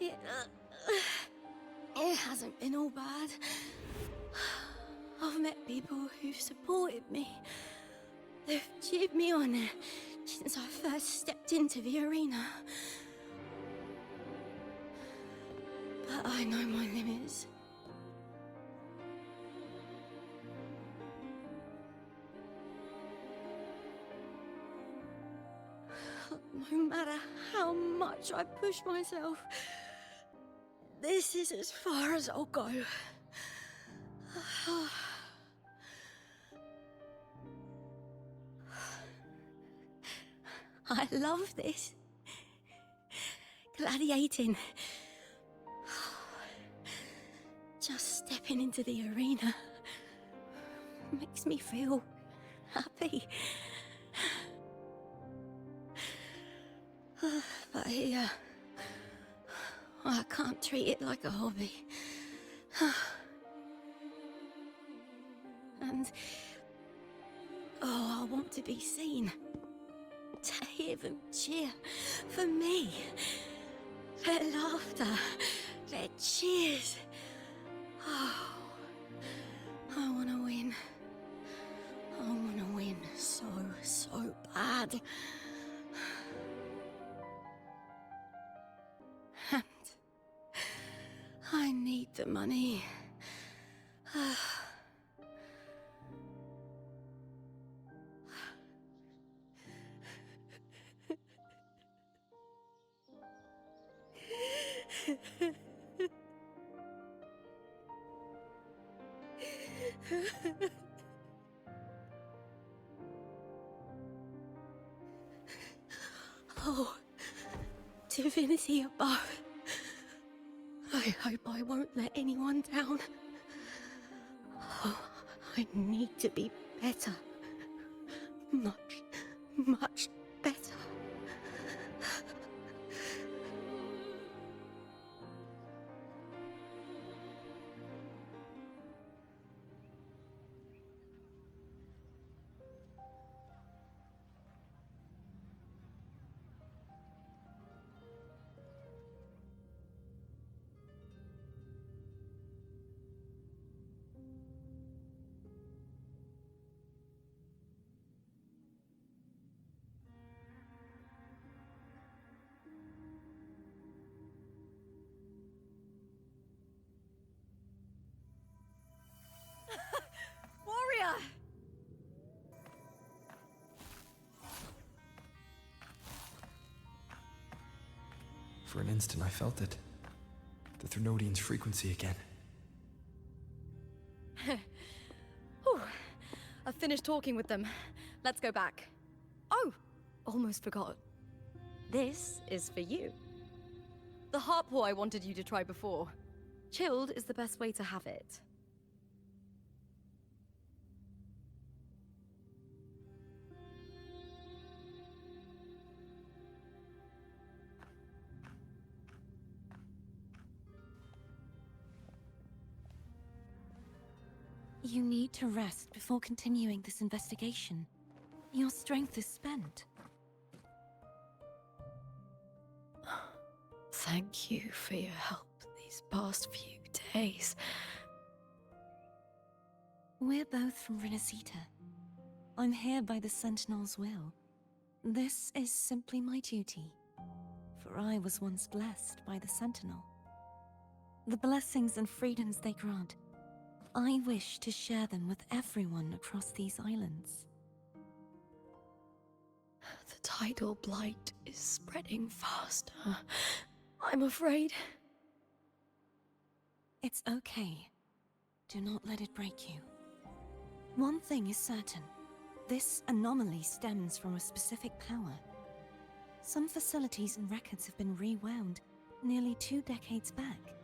It hasn't been all bad. I've met people who've supported me. They've cheered me on since I first stepped into the arena. But I know my limits. No matter how much I push myself, this is as far as I'll go. I love this. Gladiating. Just stepping into the arena makes me feel happy. But here, I can't treat it like a hobby. And, I want to be seen. To hear them cheer for me. Their laughter, their cheers. Oh, I want to win. I want to win so, so bad. And I need the money. Oh, divinity above. I hope I won't let anyone down. Oh, I need to be better. Much, much better. Warrior! For an instant, I felt it. The Thrunodian's frequency again. Whew. I've finished talking with them. Let's go back. Oh, almost forgot. This is for you. The harpor I wanted you to try before. Chilled is the best way to have it. You need to rest before continuing this investigation. Your strength is spent. Thank you for your help these past few days. We're both from Renacita. I'm here by the Sentinel's will. This is simply my duty, for I was once blessed by the Sentinel. The blessings and freedoms they grant, I wish to share them with everyone across these islands. The tidal blight is spreading faster. I'm afraid. It's okay. Do not let it break you. One thing is certain. This anomaly stems from a specific power. Some facilities and records have been rewound nearly 2 decades back.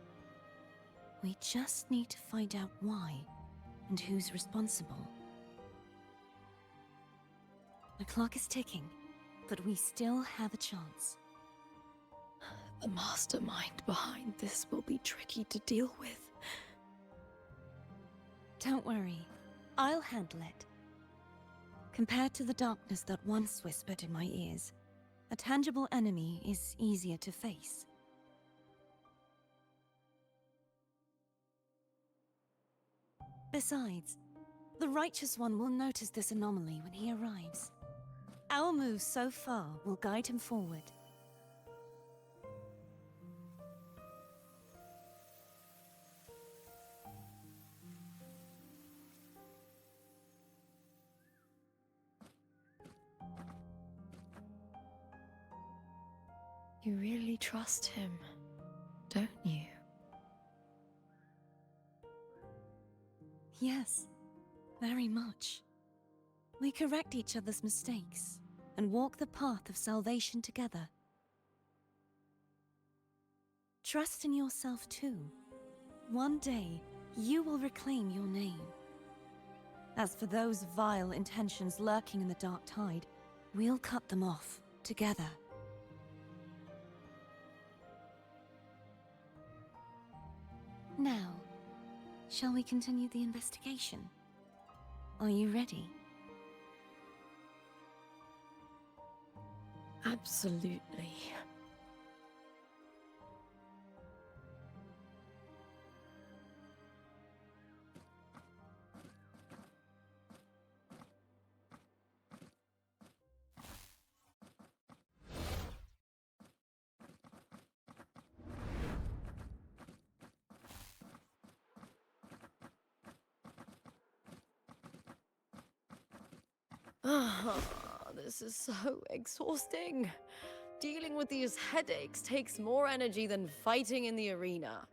We just need to find out why and who's responsible. The clock is ticking, but we still have a chance. The mastermind behind this will be tricky to deal with. Don't worry, I'll handle it. Compared to the darkness that once whispered in my ears, a tangible enemy is easier to face. Besides, the Righteous One will notice this anomaly when he arrives. Our moves so far will guide him forward. You really trust him, don't you? Yes, very much. We correct each other's mistakes and walk the path of salvation together. Trust in yourself too. One day, you will reclaim your name. As for those vile intentions lurking in the Dark Tide, we'll cut them off together. Now, shall we continue the investigation? Are you ready? Absolutely. This is so exhausting. Dealing with these headaches takes more energy than fighting in the arena.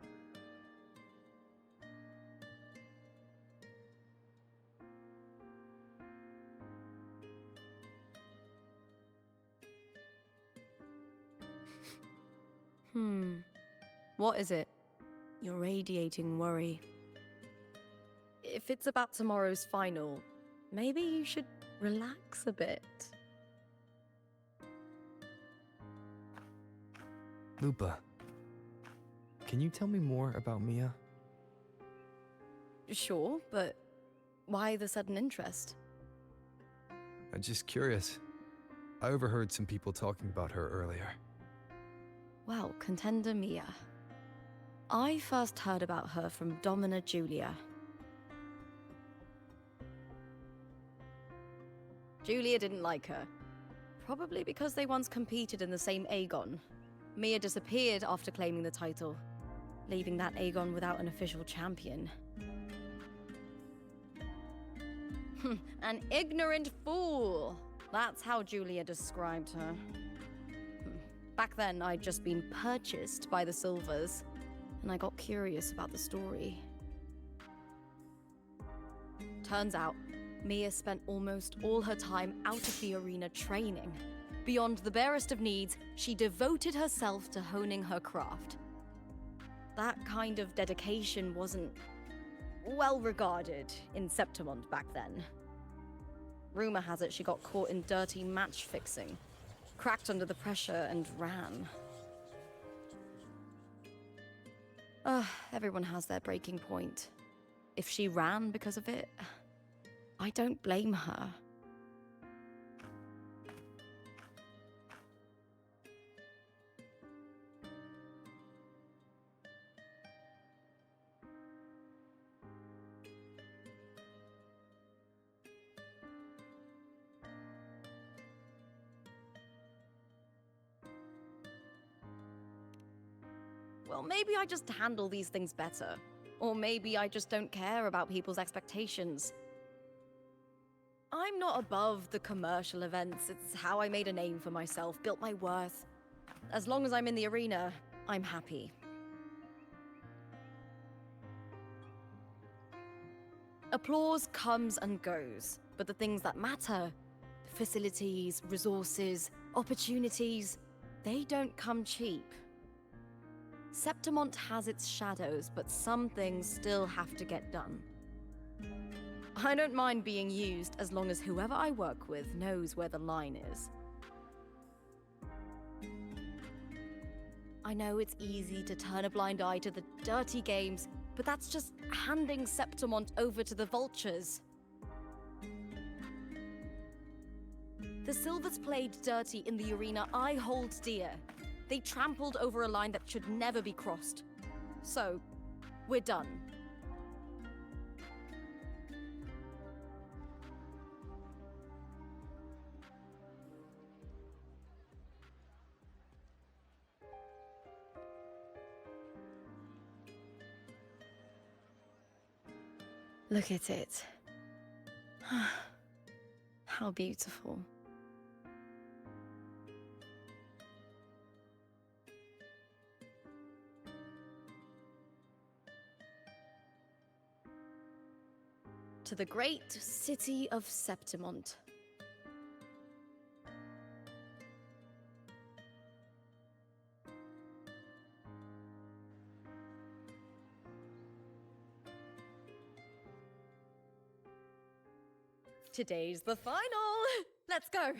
What is it? You're radiating worry. If it's about tomorrow's final, maybe you should relax a bit. Lupa, can you tell me more about Mia? Sure, but why the sudden interest? I'm just curious. I overheard some people talking about her earlier. Well, contender Mia. I first heard about her from Domina Julia. Julia didn't like her. Probably because they once competed in the same Aegon. Mia disappeared after claiming the title, leaving that Aegon without an official champion. An ignorant fool! That's how Julia described her. Back then, I'd just been purchased by the Silvers, and I got curious about the story. Turns out, Mia spent almost all her time out of the arena training. Beyond the barest of needs, she devoted herself to honing her craft. That kind of dedication wasn't well regarded in Septimont back then. Rumor has it she got caught in dirty match fixing, cracked under the pressure, and ran. Everyone has their breaking point. If she ran because of it, I don't blame her. Well, maybe I just handle these things better. Or maybe I just don't care about people's expectations. I'm not above the commercial events. It's how I made a name for myself, built my worth. As long as I'm in the arena, I'm happy. Applause comes and goes, but the things that matter, facilities, resources, opportunities, they don't come cheap. Septimont has its shadows, but some things still have to get done. I don't mind being used as long as whoever I work with knows where the line is. I know it's easy to turn a blind eye to the dirty games, but that's just handing Septimont over to the vultures. The Silvers played dirty in the arena I hold dear. They trampled over a line that should never be crossed. So, we're done. Look at it. How beautiful. To the great city of Septimont. Today's the final! Let's go!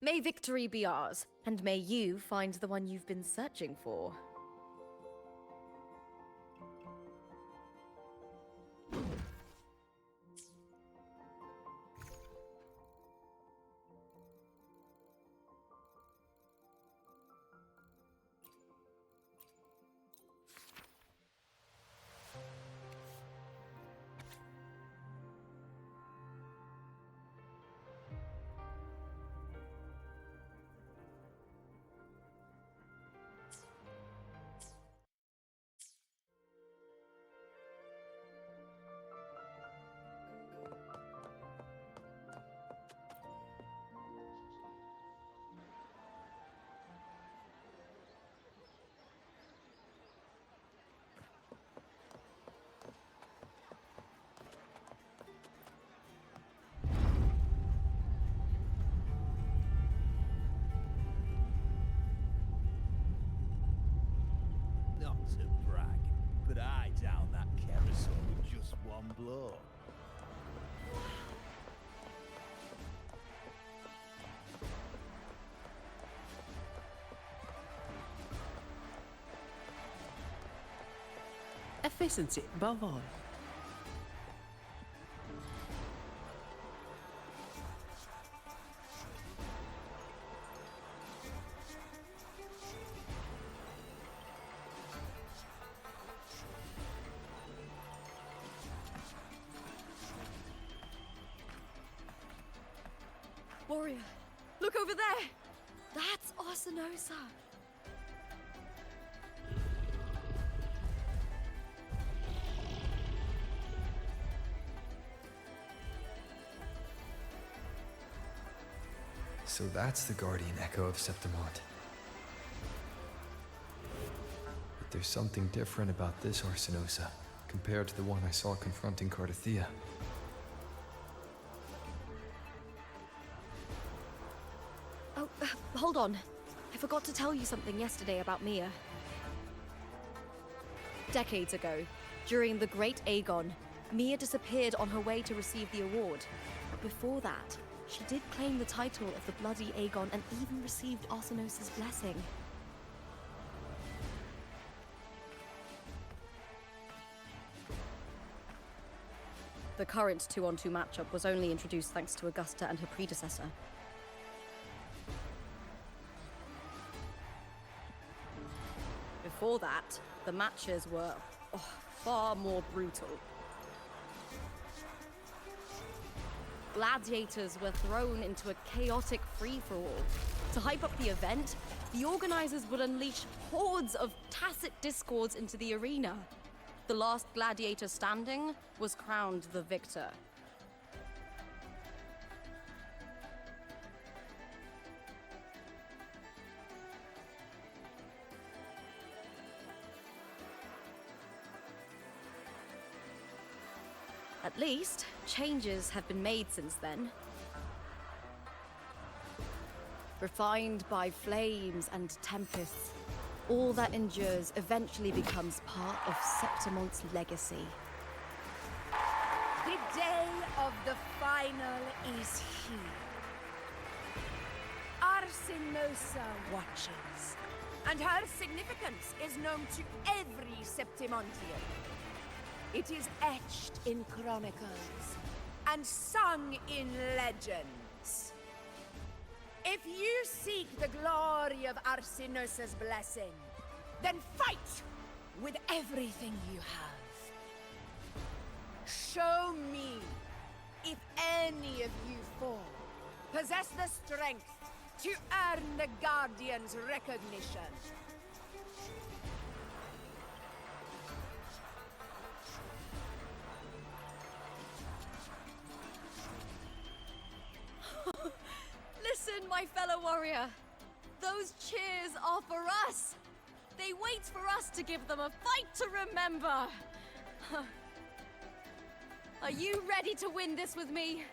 May victory be ours, and may you find the one you've been searching for. Not to brag, but I down that carousel with just one blow. Efficiency above all. Warrior, look over there! That's Arsinosa! So that's the guardian echo of Septimont. But there's something different about this Arsinosa compared to the one I saw confronting Cardathea. Oh, hold on. I forgot to tell you something yesterday about Mia. Decades ago, during the Great Aegon, Mia disappeared on her way to receive the award. But before that, she did claim the title of the Bloody Aegon and even received Arsinosa's blessing. The current 2-on-2 matchup was only introduced thanks to Augusta and her predecessor. Before that, the matches were far more brutal. Gladiators were thrown into a chaotic free-for-all. To hype up the event, the organizers would unleash hordes of tacit discords into the arena. The last gladiator standing was crowned the victor. At least, changes have been made since then. Refined by flames and tempests, all that endures eventually becomes part of Septimont's legacy. The day of the final is here. Arsinosa watches, and her significance is known to every Septimontian. It is etched in chronicles and sung in legends. If you seek the glory of Arsinosa's blessing, then fight with everything you have. Show me if any of you four possess the strength to earn the Guardian's recognition. Listen, my fellow warrior. Those cheers are for us. They wait for us to give them a fight to remember. Are you ready to win this with me?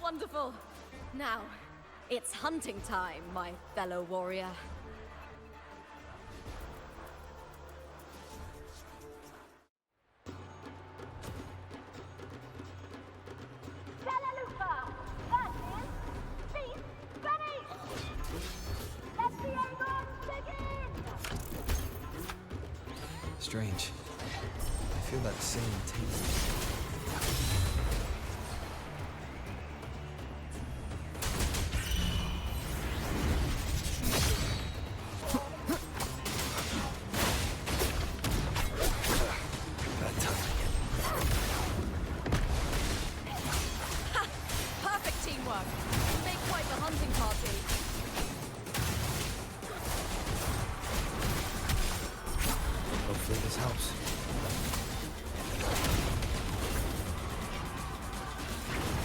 Wonderful. Now, it's hunting time, my fellow warrior. Strange. I feel that same tingling. Perfect teamwork. You make quite the hunting party. Hopefully this helps.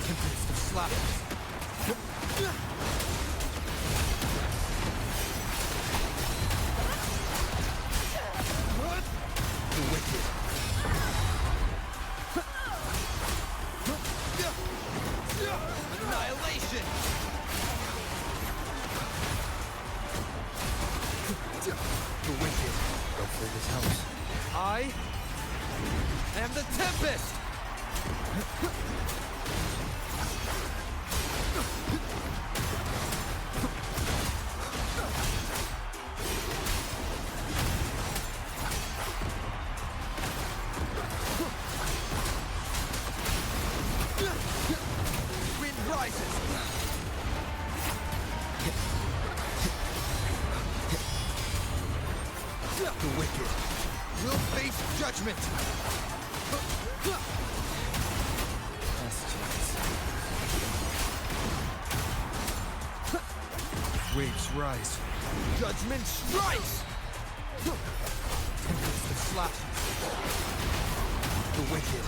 Tempest of slap. The wicked. The wicked. Hopefully this helps. I am the Tempest! Wind rises! The wicked will face judgment! Last chance. Waves rise. Judgment strikes! Tempest of slashes. The wicked.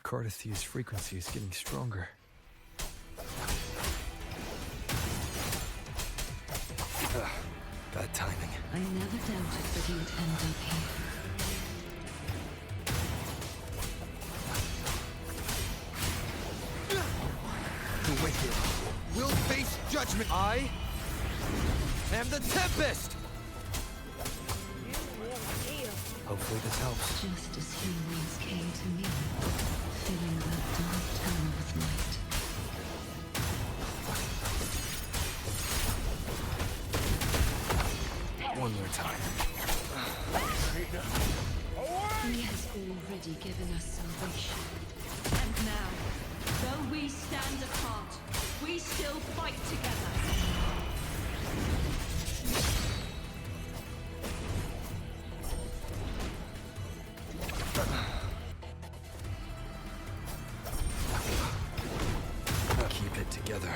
Cardithia's frequency is getting stronger. Bad timing. I never doubted that you'd end up here. The wicked will face judgment. I am the Tempest! Hopefully this helps. Just as he once came to me, filling that dark tunnel with light. One more time. He has already given us salvation. And now, though we stand apart, we still fight together. Keep it together.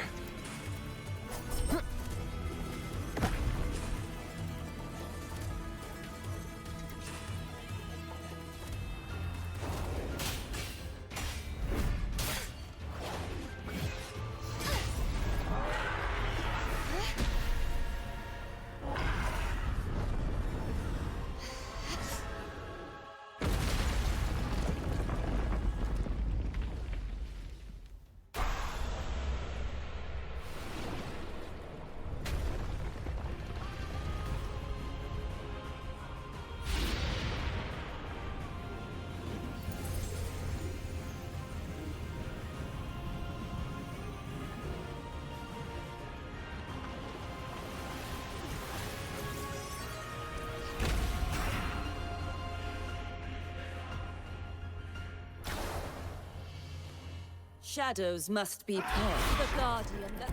Shadows must be paired. The Guardian that...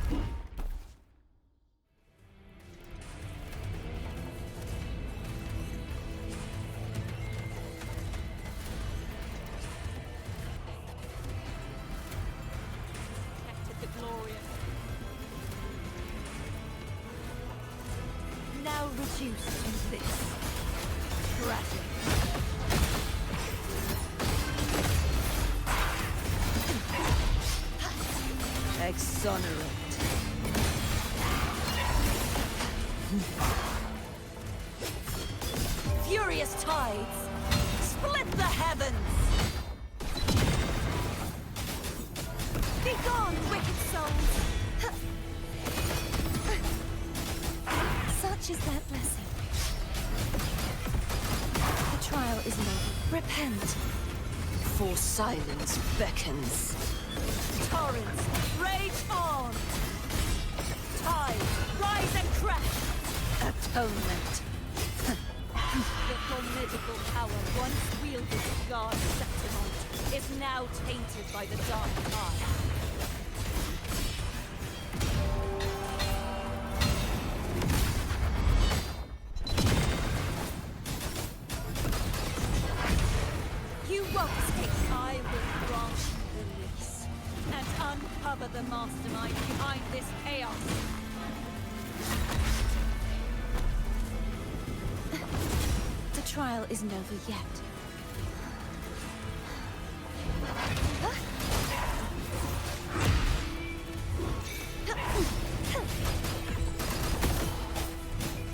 protected the glorious. Now reduced to this. Tragic. Exonerate. Furious tides, split the heavens! Be gone, wicked souls! Such is that blessing. The trial is over. Repent. For silence beckons. Torrents, rage on! Tide, rise and crash! Atonement. The formidable power once wielded to guard Septimont is now tainted by the dark eye. You won't escape. I will grant you release and uncover the mastermind behind this chaos. trial isn't over yet.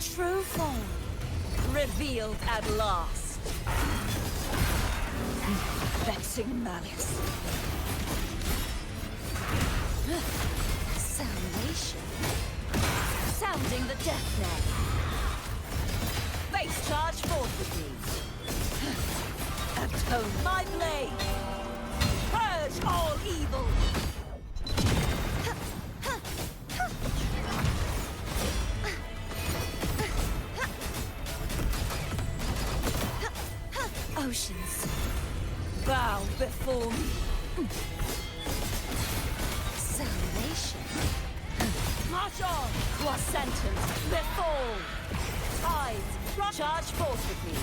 True form revealed at last. Vexing malice. Salvation. Sounding the death knell. Face charge forth with me. Atone my blade. Purge all evil. Oceans, bow before me. Salvation. March on! You are sentenced. Befall! Tides, charge forth with me.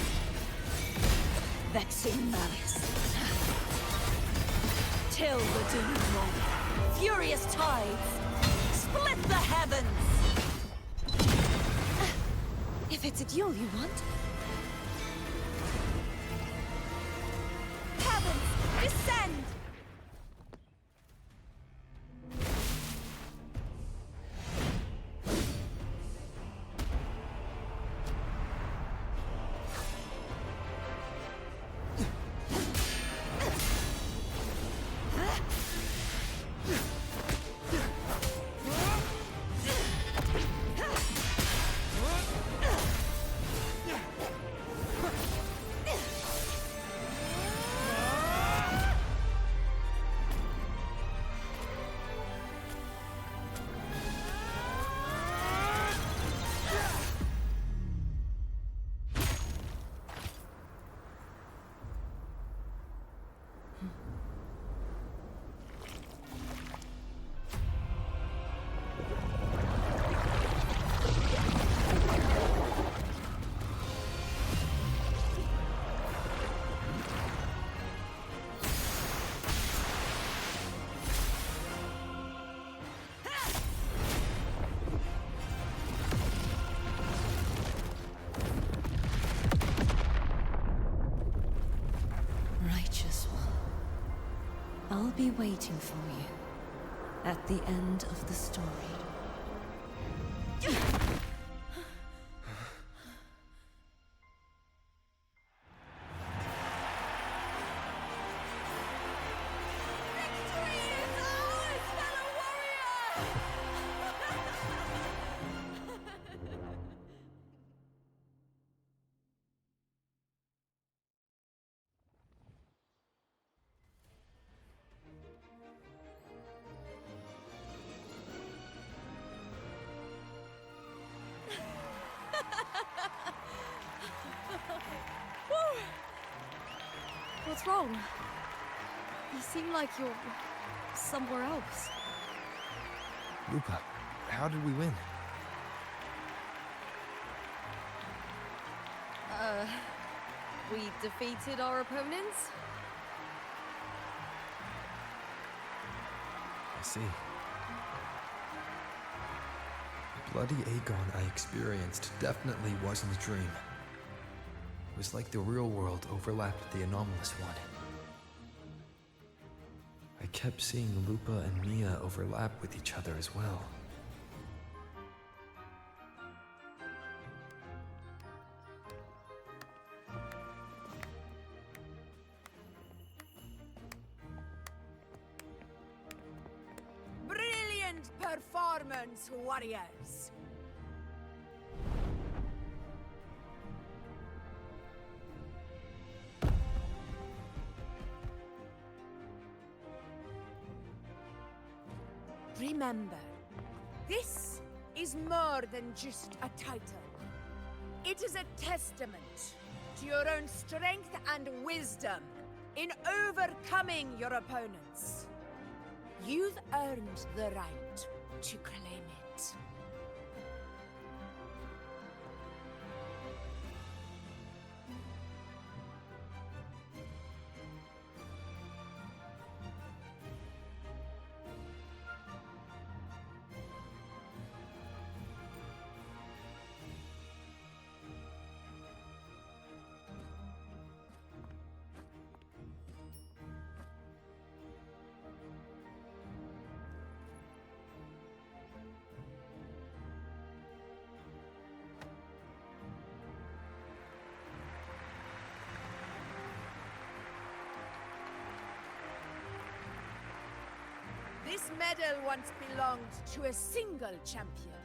Vexing malice. Till the denouement. Furious tides. Split the heavens! If it's a duel you want. Heavens, descend! Righteous one, I'll be waiting for you at the end of the story. What's wrong? You seem like you're somewhere else. Lupa, how did we win? We defeated our opponents? I see. The bloody Aegon I experienced definitely wasn't a dream. It was like the real world overlapped with the anomalous one. I kept seeing Lupa and Mia overlap with each other as well. Brilliant performance, warriors! Remember, this is more than just a title. It is a testament to your own strength and wisdom in overcoming your opponents. You've earned the right to claim it. medal once belonged to a single champion,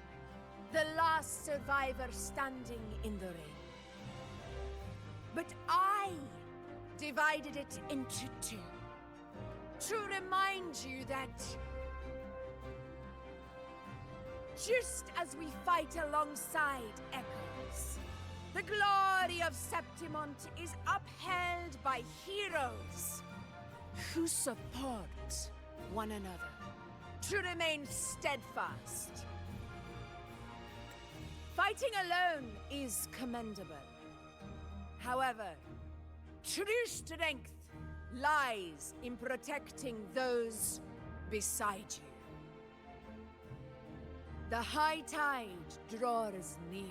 the last survivor standing in the ring. But I divided it into two, to remind you that just as we fight alongside echoes, the glory of Septimont is upheld by heroes who support one another, to remain steadfast. Fighting alone is commendable. However, true strength lies in protecting those beside you. The high tide draws near.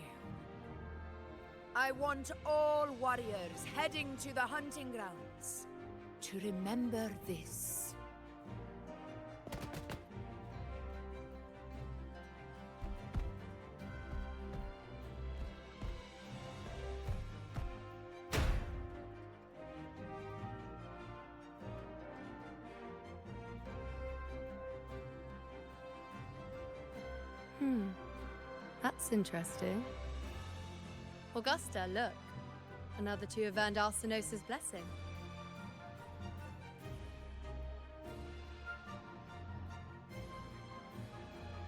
I want all warriors heading to the hunting grounds to remember this. That's interesting. Augusta, look. Another two have earned Arsenos's blessing.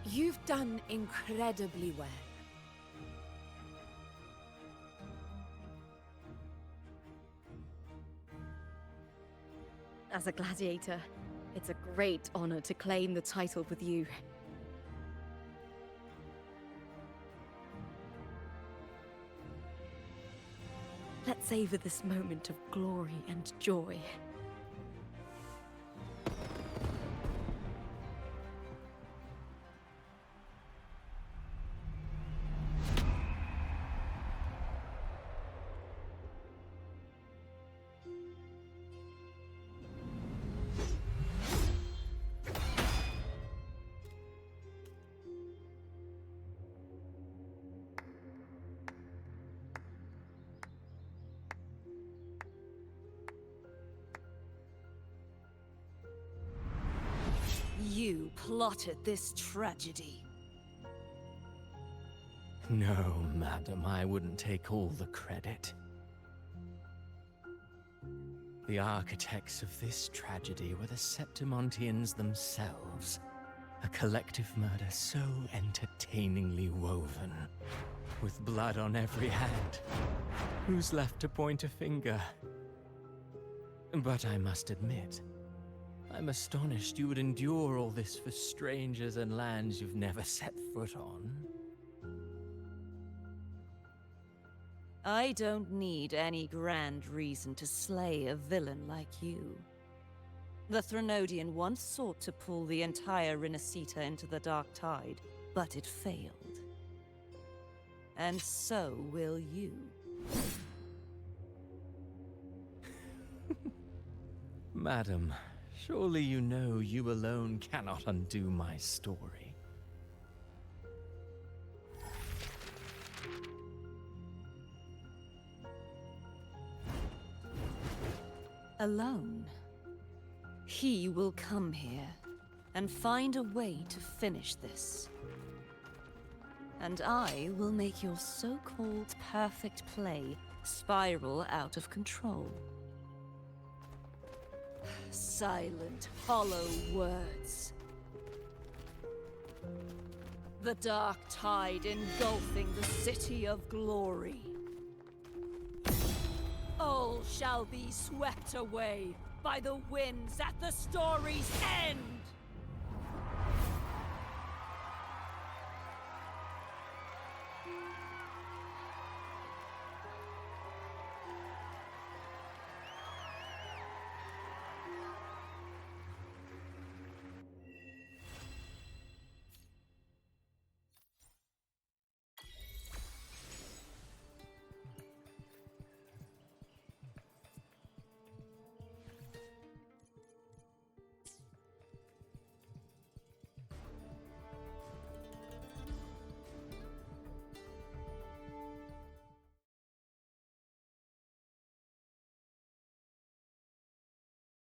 You've done incredibly well. As a gladiator, it's a great honor to claim the title with you. Let's savor this moment of glory and joy. You plotted this tragedy. No, madam, I wouldn't take all the credit. The architects of this tragedy were the Septimontians themselves. A collective murder so entertainingly woven, with blood on every hand. Who's left to point a finger? But I must admit, I'm astonished you would endure all this for strangers and lands you've never set foot on. I don't need any grand reason to slay a villain like you. The Threnodian once sought to pull the entire Rinascita into the Dark Tide, but it failed. And so will you. Madam, surely you know you alone cannot undo my story. Alone. He will come here and find a way to finish this. And I will make your so-called perfect play spiral out of control. Silent, hollow words. The dark tide engulfing the city of glory. All shall be swept away by the winds at the story's end!